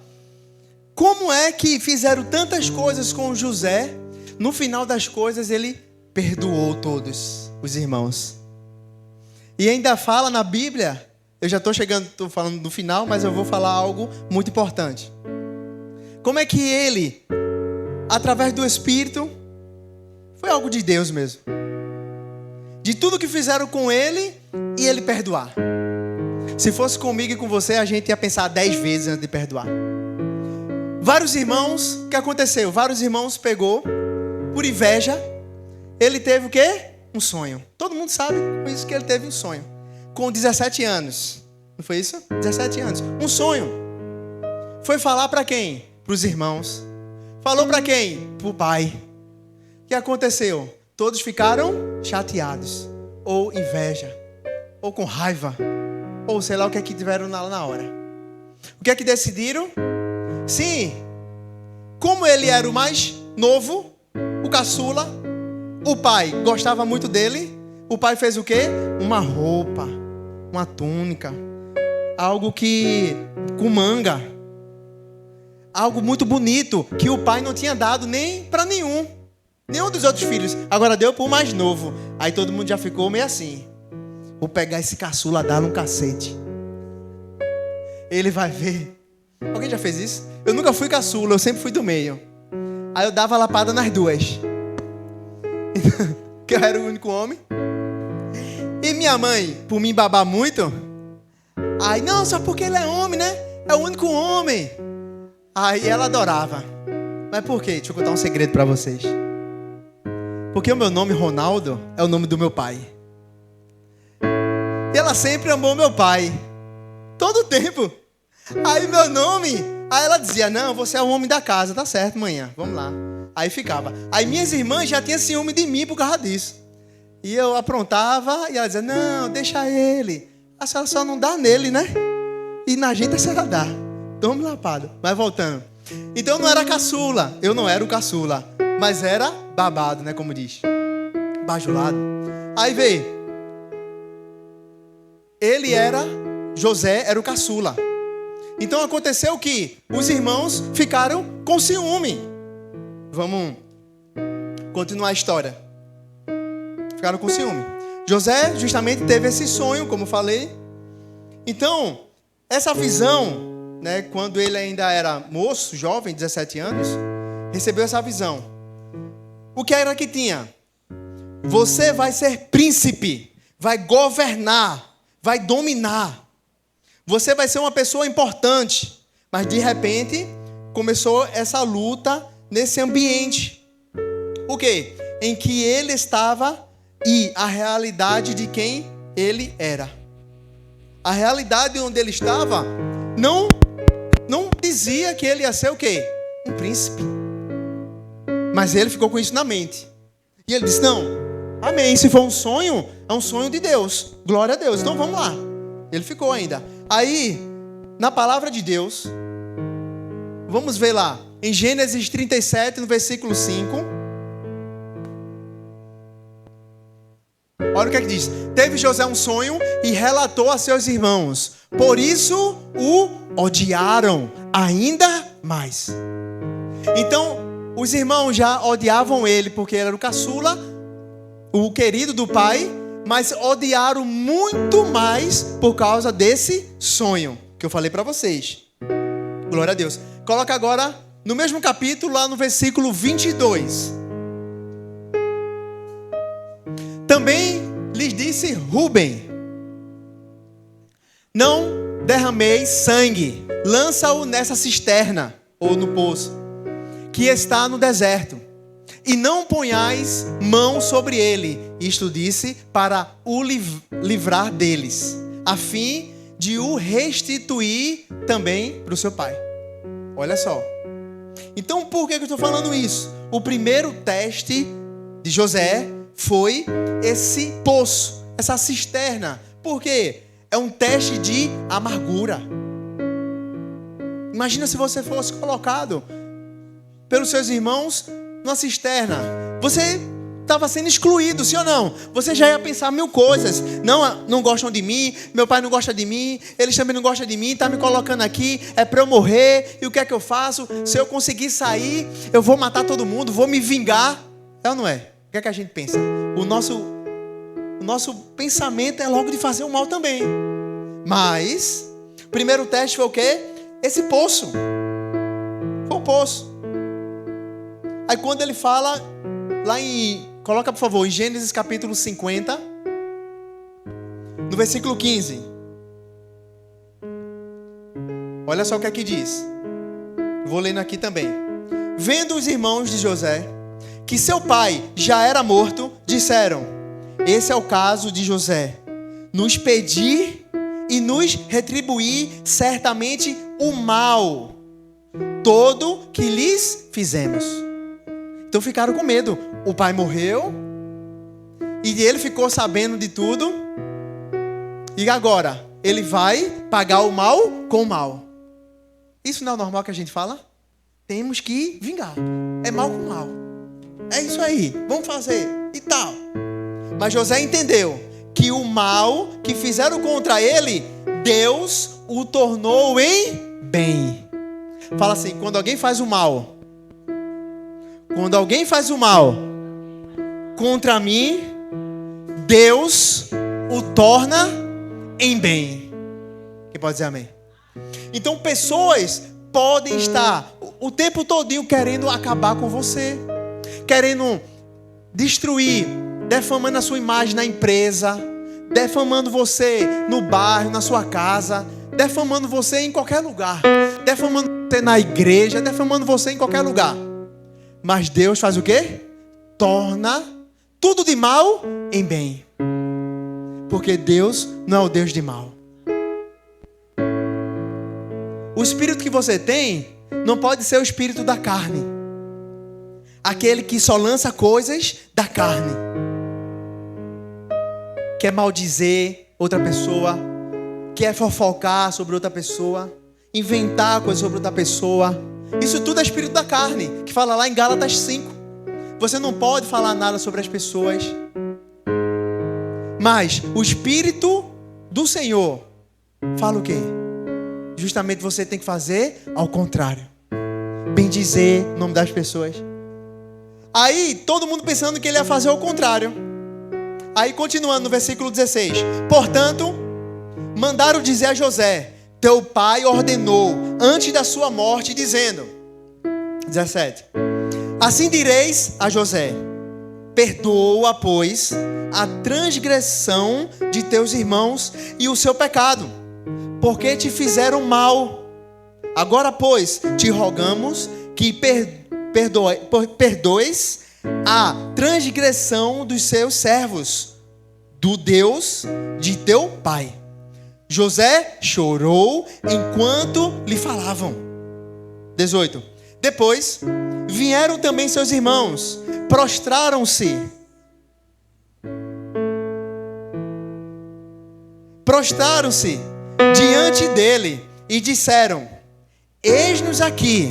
como é que fizeram tantas coisas com José. No final das coisas ele perdoou todos os irmãos. E ainda fala na Bíblia, eu já estou falando do final, mas eu vou falar algo muito importante. Como é que ele, através do Espírito, foi algo de Deus mesmo. De tudo que fizeram com ele, e ele perdoar. Se fosse comigo e com você, a gente ia pensar 10 vezes antes de perdoar. Vários irmãos, o que aconteceu? Vários irmãos pegou, por inveja, ele teve o quê? Um sonho. Todo mundo sabe com isso que ele teve um sonho. Com 17 anos. Não foi isso? 17 anos. Um sonho. Foi falar para quem? Para os irmãos. Falou para quem? Para o pai. O que aconteceu? Todos ficaram chateados. Ou inveja. Ou com raiva. Ou sei lá o que é que tiveram na hora. O que é que decidiram? Sim. Como ele era o mais novo, o caçula, o pai gostava muito dele. O pai fez o quê? Uma roupa, uma túnica, algo que com manga, algo muito bonito que o pai não tinha dado nem para nenhum dos outros filhos. Agora deu para o mais novo. Aí todo mundo já ficou meio assim: vou pegar esse caçula, dar um cacete. Ele vai ver. Alguém já fez isso? Eu nunca fui caçula, eu sempre fui do meio. Aí eu dava lapada nas duas. Que eu era o único homem. E minha mãe, por me babar muito, aí, não, só porque ele é homem, né? É o único homem. Aí ela adorava. Mas por quê? Deixa eu contar um segredo pra vocês. Porque o meu nome, Ronaldo, é o nome do meu pai. E ela sempre amou meu pai. Todo o tempo. Aí meu nome, aí ela dizia, não, você é o homem da casa, tá certo, manhã, vamos lá. Aí ficava. Aí minhas irmãs já tinham ciúme de mim por causa disso. E eu aprontava e ela dizia, não, deixa ele. A senhora só não dá nele, né? E na gente a senhora dá. Tome lapado. Mas voltando. Então eu não era caçula. Eu não era o caçula. Mas era babado, né? Como diz. Bajulado. Aí veio. José era o caçula. Então aconteceu que os irmãos ficaram com ciúme. Vamos continuar a história. Ficaram com ciúme. José justamente teve esse sonho, como falei. Então, essa visão, né, quando ele ainda era moço, jovem, 17 anos, recebeu essa visão. O que era que tinha? Você vai ser príncipe, vai governar, vai dominar. Você vai ser uma pessoa importante. Mas de repente, começou essa luta nesse ambiente. O quê? Em que ele estava e a realidade de quem ele era. A realidade onde ele estava não dizia que ele ia ser o quê? Um príncipe. Mas ele ficou com isso na mente. E ele disse, não, amém, se for um sonho, é um sonho de Deus. Glória a Deus, então vamos lá. Ele ficou ainda. Aí, na palavra de Deus, vamos ver lá, em Gênesis 37, no versículo 5. Olha o que é que diz. Teve José um sonho e relatou a seus irmãos. Por isso o odiaram ainda mais. Então, os irmãos já odiavam ele porque ele era o caçula, o querido do pai, mas odiaram muito mais por causa desse sonho que eu falei para vocês. Glória a Deus. Coloca agora no mesmo capítulo, lá no versículo 22. Também lhes disse Rúben: não derrameis sangue, lança-o nessa cisterna, ou no poço, que está no deserto, e não ponhais mão sobre ele. Isto disse para o livrar deles, a fim de o restituir também para o seu pai. Olha só. Então, por que eu estou falando isso? O primeiro teste de José foi esse poço, essa cisterna. Por quê? É um teste de amargura. Imagina se você fosse colocado pelos seus irmãos numa cisterna. Você estava sendo excluído, sim ou não? Você já ia pensar mil coisas. Não gostam de mim, meu pai não gosta de mim, eles também não gostam de mim, está me colocando aqui, é para eu morrer, e o que é que eu faço? Se eu conseguir sair, eu vou matar todo mundo, vou me vingar. É ou não é? O que é que a gente pensa? O nosso pensamento é logo de fazer o mal também. Mas, o primeiro teste foi o quê? Esse poço. Foi o poço. Aí quando ele fala, lá em... Coloca por favor, em Gênesis capítulo 50, no versículo 15. Olha só o que aqui diz. Vou lendo aqui também. Vendo os irmãos de José que seu pai já era morto, disseram: esse é o caso de José, nos pedir e nos retribuir certamente o mal todo que lhes fizemos. Então ficaram com medo. O pai morreu e ele ficou sabendo de tudo. E agora? Ele vai pagar o mal com o mal. Isso não é o normal que a gente fala? Temos que vingar. É mal com mal. É isso aí. Vamos fazer. E tal. Mas José entendeu que o mal que fizeram contra ele, Deus o tornou em bem. Fala assim, quando alguém faz o mal contra mim, Deus o torna em bem. Quem pode dizer amém? Então pessoas podem estar o tempo todinho querendo acabar com você, querendo destruir, defamando a sua imagem na empresa, defamando você no bairro, na sua casa, defamando você em qualquer lugar, defamando você na igreja, defamando você em qualquer lugar. Mas Deus faz o quê? Torna tudo de mal em bem. Porque Deus não é o Deus de mal. O espírito que você tem não pode ser o espírito da carne. Aquele que só lança coisas da carne. Quer maldizer outra pessoa, quer fofocar sobre outra pessoa, inventar coisas sobre outra pessoa. Isso tudo é espírito da carne, que fala lá em Gálatas 5. Você não pode falar nada sobre as pessoas. Mas o espírito do Senhor fala o quê? Justamente você tem que fazer ao contrário. Bendizer o nome das pessoas. Aí todo mundo pensando que ele ia fazer ao contrário. Aí continuando no versículo 16. Portanto, mandaram dizer a José: teu pai ordenou antes da sua morte, dizendo, 17: assim direis a José: perdoa, pois, a transgressão de teus irmãos e o seu pecado, porque te fizeram mal. Agora, pois, te rogamos que perdoes a transgressão dos seus servos, do Deus de teu pai. José chorou enquanto lhe falavam. 18. Depois vieram também seus irmãos, prostraram-se diante dele e disseram: eis-nos aqui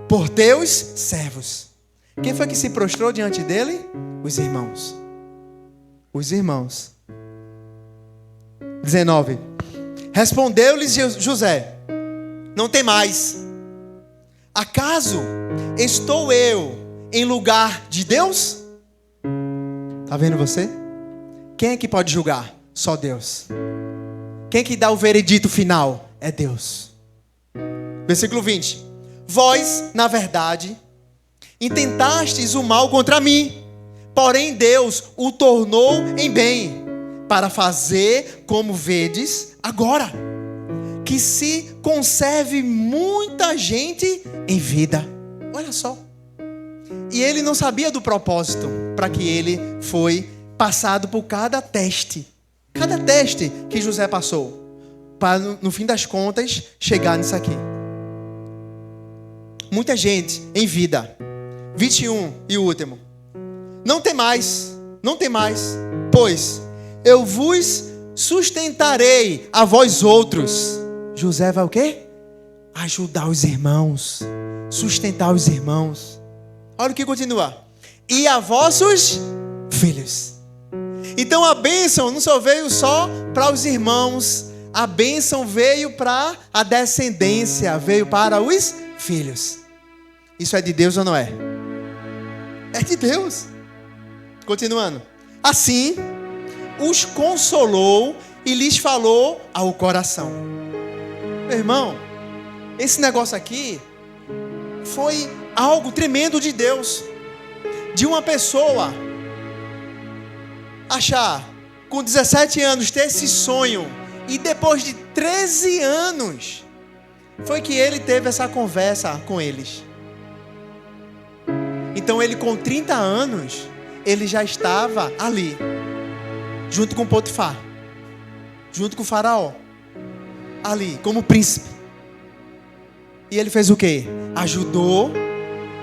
por teus servos. Quem foi que se prostrou diante dele? Os irmãos. os irmãos. 19. Respondeu-lhes José: não tem mais. Acaso estou eu em lugar de Deus? Está vendo você? Quem é que pode julgar? Só Deus. Quem é que dá o veredito final? É Deus. Versículo 20. Vós, na verdade, intentastes o mal contra mim, porém Deus o tornou em bem, para fazer como vedes agora, que se conserve muita gente em vida. Olha só. E ele não sabia do propósito para que ele foi passado por cada teste que José passou, para no fim das contas chegar nisso aqui. Muita gente em vida. 21 e o último. Não tem mais, pois eu vos sustentarei a vós outros. José vai o quê? Ajudar os irmãos, sustentar os irmãos. Olha o que continua. E a vossos filhos. Então a bênção não só veio só para os irmãos, a bênção veio para a descendência, veio para os filhos. Isso é de Deus ou não é? É de Deus. Continuando. Assim, os consolou e lhes falou ao coração. Meu irmão, esse negócio aqui foi algo tremendo de Deus. De uma pessoa achar, com 17 anos, ter esse sonho, e depois de 13 anos, foi que ele teve essa conversa com eles. Então ele, com 30 anos, ele já estava ali, junto com Potifar, junto com o faraó, ali, como príncipe. E ele fez o quê? Ajudou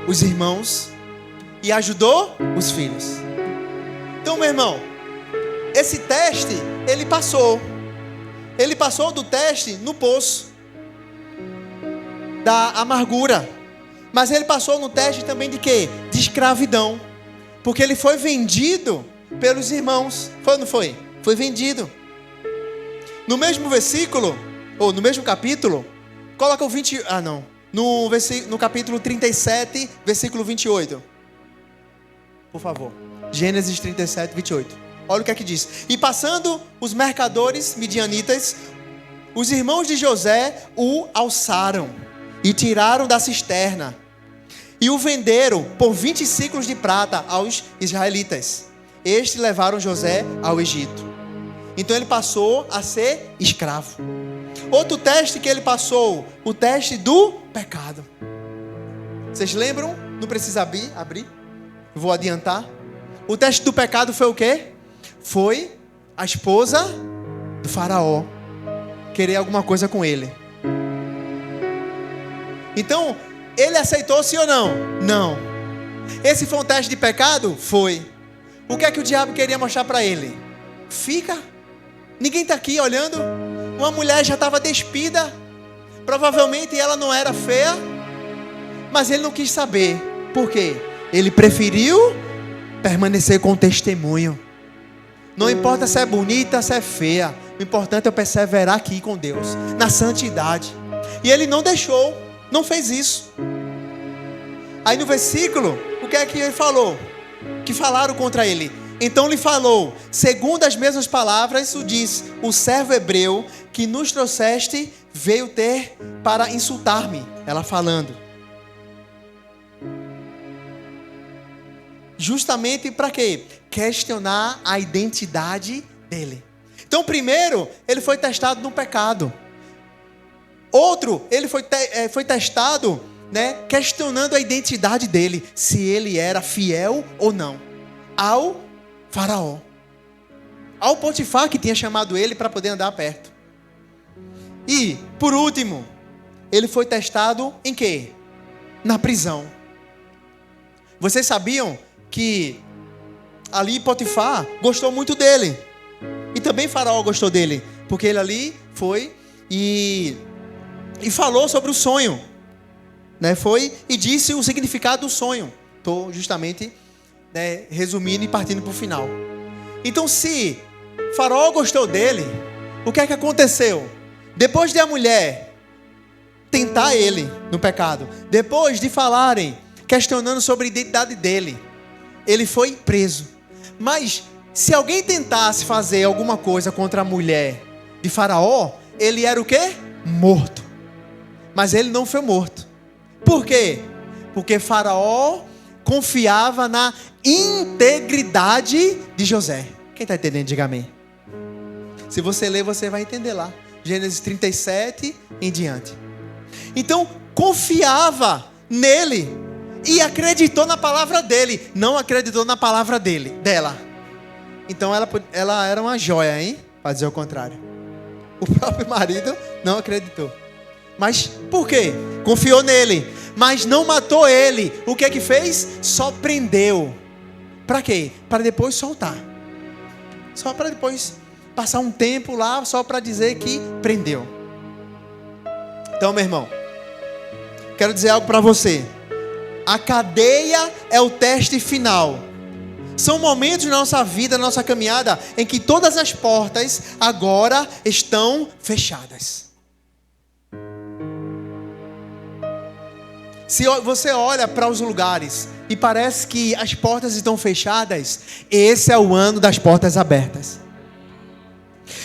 os irmãos e ajudou os filhos. Então, meu irmão, esse teste, ele passou. Ele passou do teste no poço da amargura. Mas ele passou no teste também de quê? De escravidão. Porque ele foi vendido pelos irmãos. Foi ou não foi? Foi vendido. No mesmo versículo, ou no mesmo capítulo, coloca o 20... No capítulo 37, versículo 28. Por favor. Gênesis 37, 28. Olha o que é que diz. E passando os mercadores midianitas, os irmãos de José o alçaram e tiraram da cisterna e o venderam por 20 ciclos de prata aos israelitas. Estes levaram José ao Egito. Então ele passou a ser escravo. Outro teste que ele passou, o teste do pecado. Vocês lembram? Não precisa abrir. Vou adiantar. O teste do pecado foi o quê? Foi a esposa do faraó querer alguma coisa com ele. Então, ele aceitou sim ou não? Não. Esse foi um teste de pecado? Foi. O que é que o diabo queria mostrar para ele? Fica. Ninguém está aqui olhando. Uma mulher já estava despida. Provavelmente ela não era feia. Mas ele não quis saber. Por quê? Ele preferiu permanecer com o testemunho. Não importa se é bonita, se é feia. O importante é perseverar aqui com Deus, na santidade. E ele não deixou, não fez isso. Aí no versículo, o que é que ele falou? Que falaram contra ele. Então lhe falou, segundo as mesmas palavras, o diz: o servo hebreu que nos trouxeste veio ter para insultar-me. Ela falando. Justamente para quê? Questionar a identidade dele. Então, primeiro, ele foi testado no pecado. Outro, ele foi testado, questionando a identidade dele, se ele era fiel ou não ao faraó, ao Potifar, que tinha chamado ele para poder andar perto. E, por último, ele foi testado em quê? Na prisão. Vocês sabiam que ali Potifar gostou muito dele, e também Faraó gostou dele, porque ele ali foi e falou sobre o sonho, foi e disse o significado do sonho. Estou justamente resumindo e partindo para o final. Então, se Faraó gostou dele, o que é que aconteceu? Depois de a mulher tentar ele no pecado, depois de falarem, questionando sobre a identidade dele, ele foi preso. Mas se alguém tentasse fazer alguma coisa contra a mulher de Faraó, ele era o quê? Morto. Mas ele não foi morto. Por quê? Porque Faraó confiava na integridade de José. Quem está entendendo, diga amém. Se você ler, você vai entender lá. Gênesis 37 em diante. Então, confiava nele e acreditou na palavra dele. Não acreditou na palavra dela. Então, ela era uma joia, hein? Para dizer o contrário. O próprio marido não acreditou. Mas por quê? Confiou nele, mas não matou ele. O que é que fez? Só prendeu. Para quê? Para depois soltar. Só para depois passar um tempo lá, só para dizer que prendeu. Então, meu irmão, quero dizer algo para você. A cadeia é o teste final. São momentos na nossa vida, na nossa caminhada, em que todas as portas agora estão fechadas. Se você olha para os lugares e parece que as portas estão fechadas, esse é o ano das portas abertas.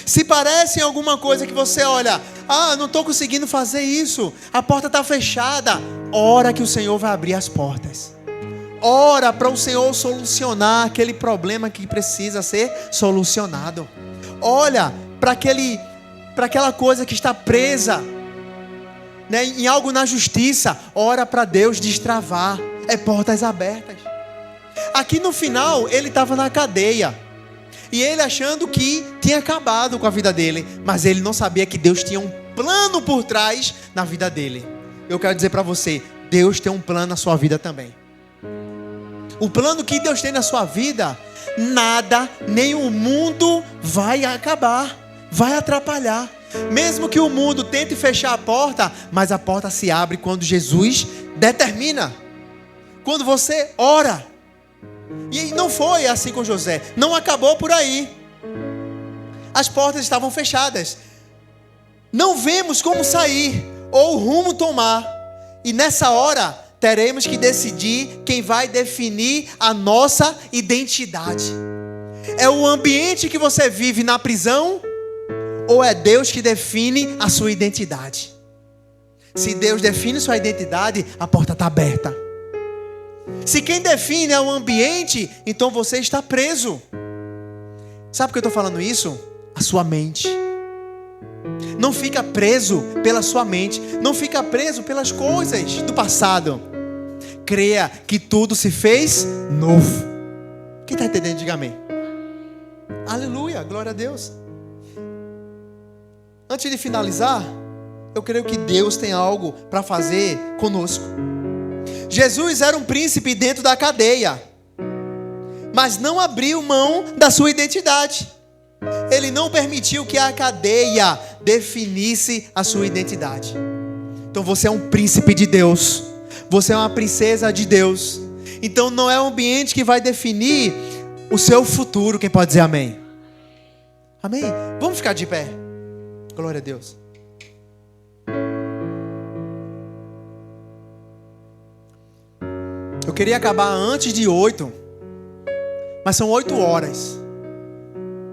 Se parece em alguma coisa que você olha, não estou conseguindo fazer isso, a porta está fechada, ora que o Senhor vai abrir as portas. Ora para o Senhor solucionar aquele problema que precisa ser solucionado. Olha para aquela coisa que está presa, né, em algo na justiça. Ora para Deus destravar. É portas abertas. Aqui no final ele estava na cadeia e ele achando que tinha acabado com a vida dele, mas ele não sabia que Deus tinha um plano por trás na vida dele. Eu quero dizer para você, Deus tem um plano na sua vida também. O plano que Deus tem na sua vida, nada, nem o mundo vai acabar, vai atrapalhar. Mesmo que o mundo tente fechar a porta, mas a porta se abre quando Jesus determina. Quando você ora. E não foi assim com José. Não acabou por aí. As portas estavam fechadas. Não vemos como sair ou rumo tomar. E nessa hora teremos que decidir quem vai definir a nossa identidade. É o ambiente que você vive na prisão, ou é Deus que define a sua identidade? Se Deus define sua identidade, a porta está aberta. Se quem define é o ambiente, então você está preso. Sabe por que eu estou falando isso? A sua mente. Não fica preso pela sua mente. Não fica preso pelas coisas do passado. Creia que tudo se fez novo. Quem está entendendo, diga amém. Aleluia, glória a Deus. Antes de finalizar, eu creio que Deus tem algo para fazer conosco. Jesus era um príncipe dentro da cadeia, mas não abriu mão da sua identidade. Ele não permitiu que a cadeia definisse a sua identidade. Então você é um príncipe de Deus. Você é uma princesa de Deus. Então não é o ambiente que vai definir o seu futuro. Quem pode dizer amém? Amém? Vamos ficar de pé. Glória a Deus. Eu queria acabar antes de 8, mas são 8 horas.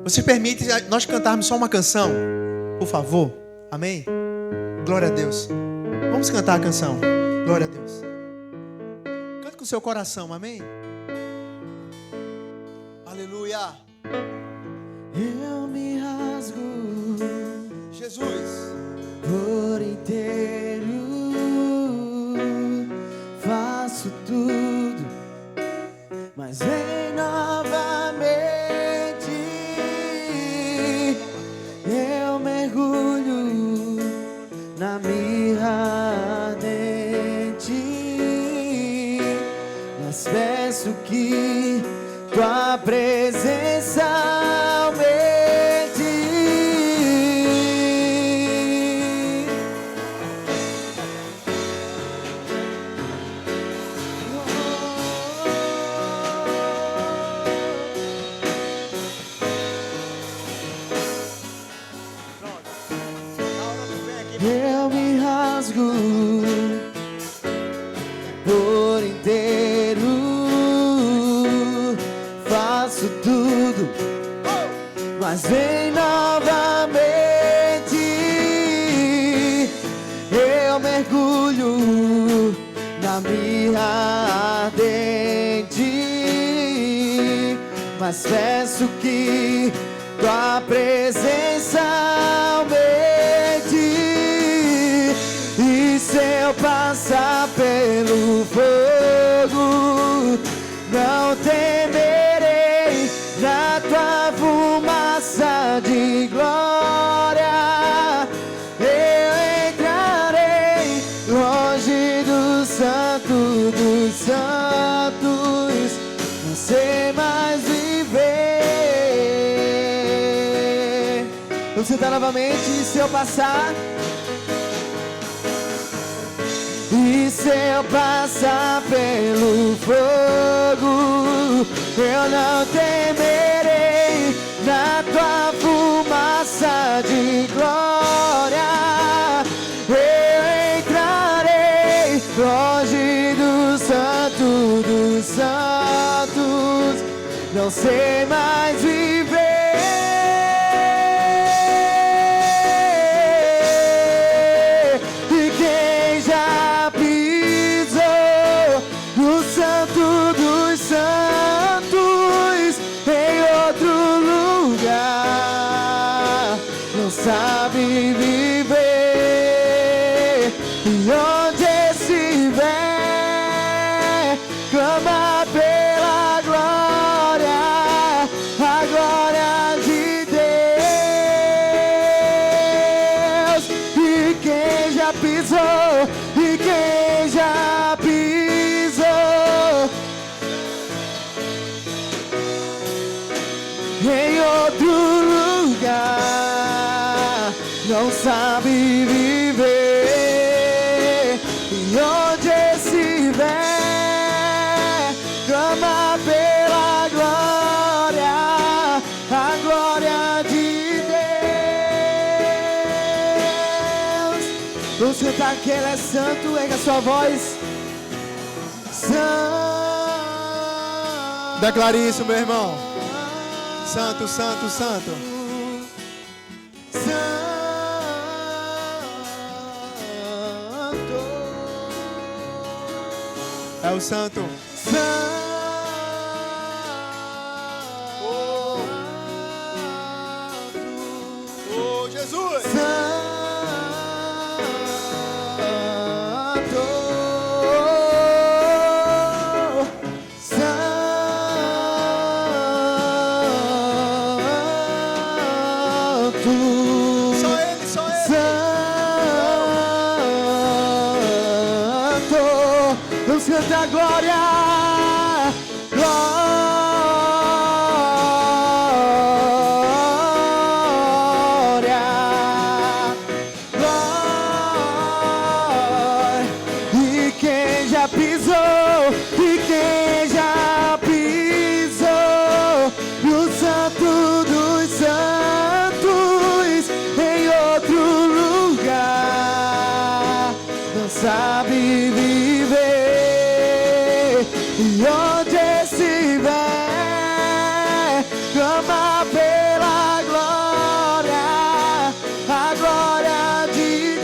Você permite nós cantarmos só uma canção? Por favor. Amém? Glória a Deus. Vamos cantar a canção. Glória a Deus. Cante com o seu coração, amém? Aleluia. Eu me rasgo, Jesus, por inteiro, faço tudo, mas vem novamente. Eu mergulho na mirra ardente, mas peço que tua presença aumente. rasgo por inteiro, faço tudo, mas vem novamente. Eu mergulho na mirra ardente, mas peço que tua presença aumente. E se eu passar pelo fogo, não temerei, na tua fumaça de glória eu entrarei, longe do santo dos santos, não sei mais viver. Vamos sentar novamente. E se eu passar, e se eu passar pelo fogo, eu não temerei, na tua fumaça de glória eu entrarei, longe do santo dos santos, não sei mais viver. E quem já pisou no santo dos santos em outro lugar não sabe viver. E onde estiver, clama pela glória, a glória de Deus. E quem já pisou, e quem já pisou em outro lugar não sabe viver. E onde estiver, clama pela glória, a glória de Deus. Vamos cantar que Ele é santo, erga sua voz. Santo. Declare isso, meu irmão. Santo, santo, santo. É o santo. Oh, Jesus. Só ele, só ele. Santo. Vamos cantar glória. Glória. Glória. E quem já pisou, e quem já pisou no santo dos santos em outro lugar não sabe viver. E onde estiver, clama pela glória, a glória de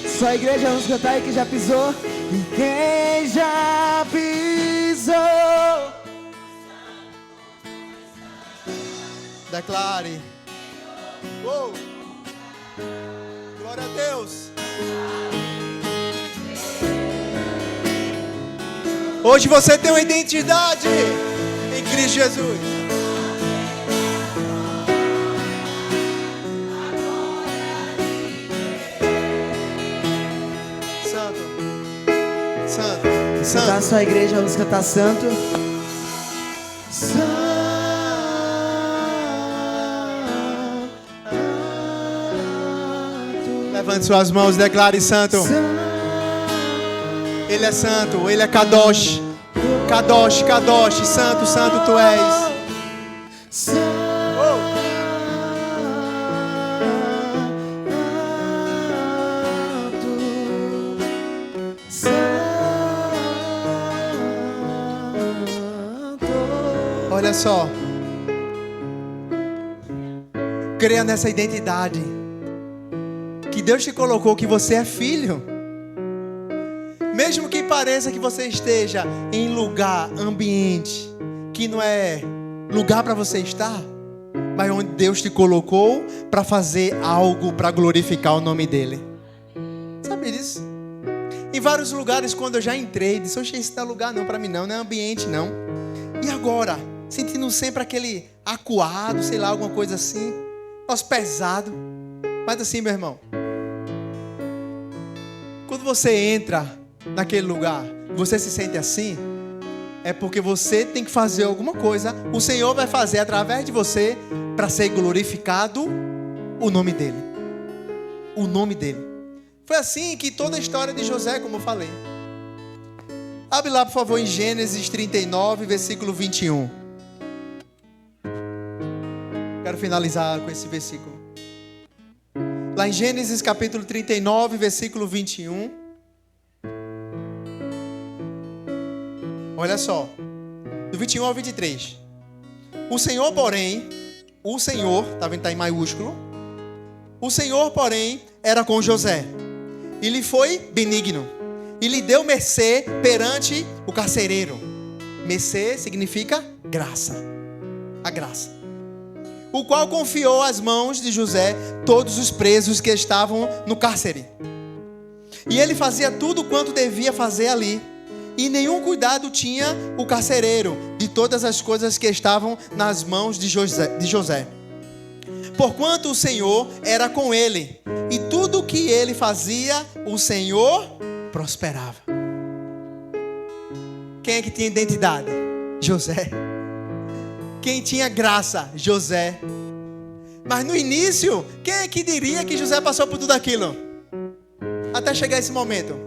Deus. Só a igreja, vamos cantar aí que já pisou. E quem já pisou. Declare. Oh. Glória a Deus. Hoje você tem uma identidade em Cristo Jesus. Santo, santo, Cantar santo. só a igreja, vamos cantar santo. Santo. Levante suas mãos e declare santo. Ele é santo, ele é Kadosh. Kadosh, Kadosh, santo, santo tu és. Olha só. Creia nessa identidade. Que Deus te colocou, que você é filho. Mesmo que pareça que você esteja em lugar, ambiente, que não é lugar para você estar, mas onde Deus te colocou para fazer algo para glorificar o nome dEle. Sabe disso? Em vários lugares, quando eu já entrei, disse, oxe, esse não é lugar não para mim não é ambiente não. E agora, sentindo sempre aquele acuado, sei lá, alguma coisa assim, nossa, pesado. Mas assim, meu irmão, quando você entra naquele lugar, você se sente assim, é porque você tem que fazer alguma coisa, o Senhor vai fazer através de você, para ser glorificado o nome dEle. O nome dEle. Foi assim que toda a história de José, como eu falei. Abre lá, por favor, em Gênesis 39, versículo 21. Quero finalizar com esse versículo. Lá em Gênesis capítulo 39, versículo 21. Olha só. Do 21 ao 23. O Senhor, porém, tá vendo, tá em maiúsculo. O Senhor, porém, era com José. E lhe foi benigno. E lhe deu mercê perante o carcereiro. Mercê significa graça. A graça. O qual confiou às mãos de José todos os presos que estavam no cárcere. E ele fazia tudo quanto devia fazer ali. E nenhum cuidado tinha o carcereiro de todas as coisas que estavam nas mãos de José. Porquanto o Senhor era com ele. E tudo o que ele fazia, o Senhor prosperava. Quem é que tinha identidade? José. Quem tinha graça? José. Mas no início, quem é que diria que José passou por tudo aquilo? Até chegar esse momento.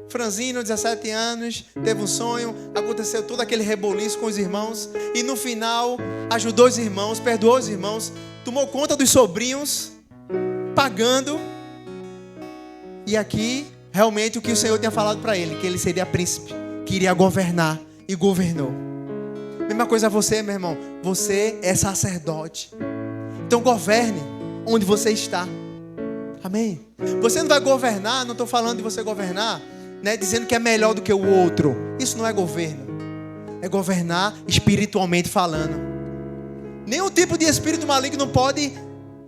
Franzino, 17 anos, teve um sonho, aconteceu todo aquele reboliço com os irmãos, e no final, ajudou os irmãos, perdoou os irmãos, tomou conta dos sobrinhos, pagando, e aqui, realmente o que o Senhor tinha falado para ele, que ele seria príncipe, que iria governar, e governou. Mesma coisa a você, meu irmão, você é sacerdote, então governe onde você está, amém? Você não vai governar, não estou falando de você governar, dizendo que é melhor do que o outro. Isso não é governo. É governar espiritualmente falando. Nenhum tipo de espírito maligno pode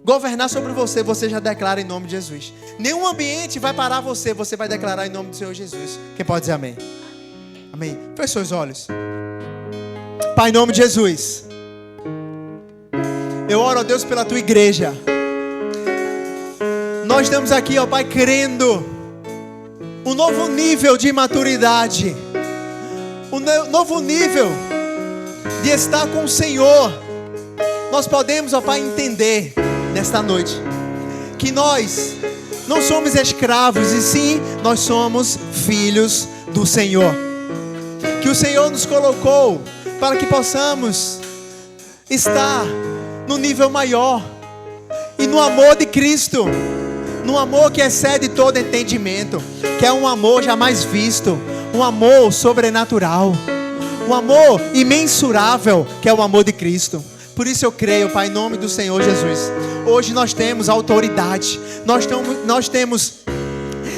governar sobre você. Você já declara em nome de Jesus. Nenhum ambiente vai parar você. Você vai declarar em nome do Senhor Jesus. Quem pode dizer amém? Amém. Feche seus olhos. Pai, em nome de Jesus, eu oro a Deus pela tua igreja. Nós estamos aqui, ó Pai, crendo um novo nível de maturidade, um novo nível de estar com o Senhor. Nós podemos, ó Pai, entender nesta noite que nós não somos escravos, e sim nós somos filhos do Senhor. Que o Senhor nos colocou para que possamos estar no nível maior e no amor de Cristo, no amor que excede todo entendimento, que é um amor jamais visto, um amor sobrenatural, um amor imensurável, que é o amor de Cristo. Por isso eu creio, Pai, em nome do Senhor Jesus. Hoje nós temos autoridade, nós temos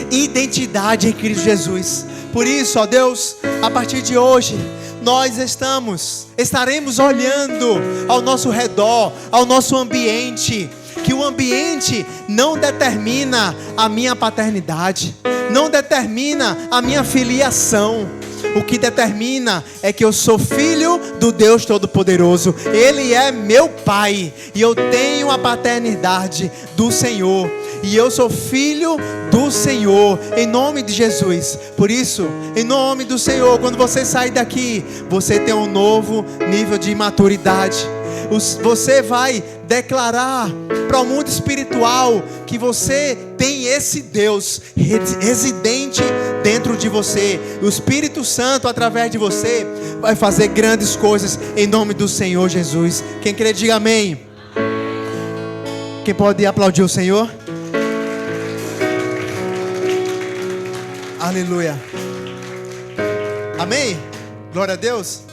identidade em Cristo Jesus. Por isso, ó Deus, a partir de hoje, nós estaremos olhando ao nosso redor, ao nosso ambiente, que o ambiente não determina a minha paternidade, não determina a minha filiação. O que determina é que eu sou filho do Deus Todo-Poderoso. Ele é meu Pai e eu tenho a paternidade do Senhor. E eu sou filho do Senhor, em nome de Jesus. Por isso, em nome do Senhor, quando você sair daqui, você tem um novo nível de maturidade. Você vai declarar para o mundo espiritual que você tem esse Deus residente dentro de você. O Espírito Santo, através de você, vai fazer grandes coisas em nome do Senhor Jesus. Quem crê, diga amém. Quem pode aplaudir o Senhor? Aleluia. Amém? Glória a Deus.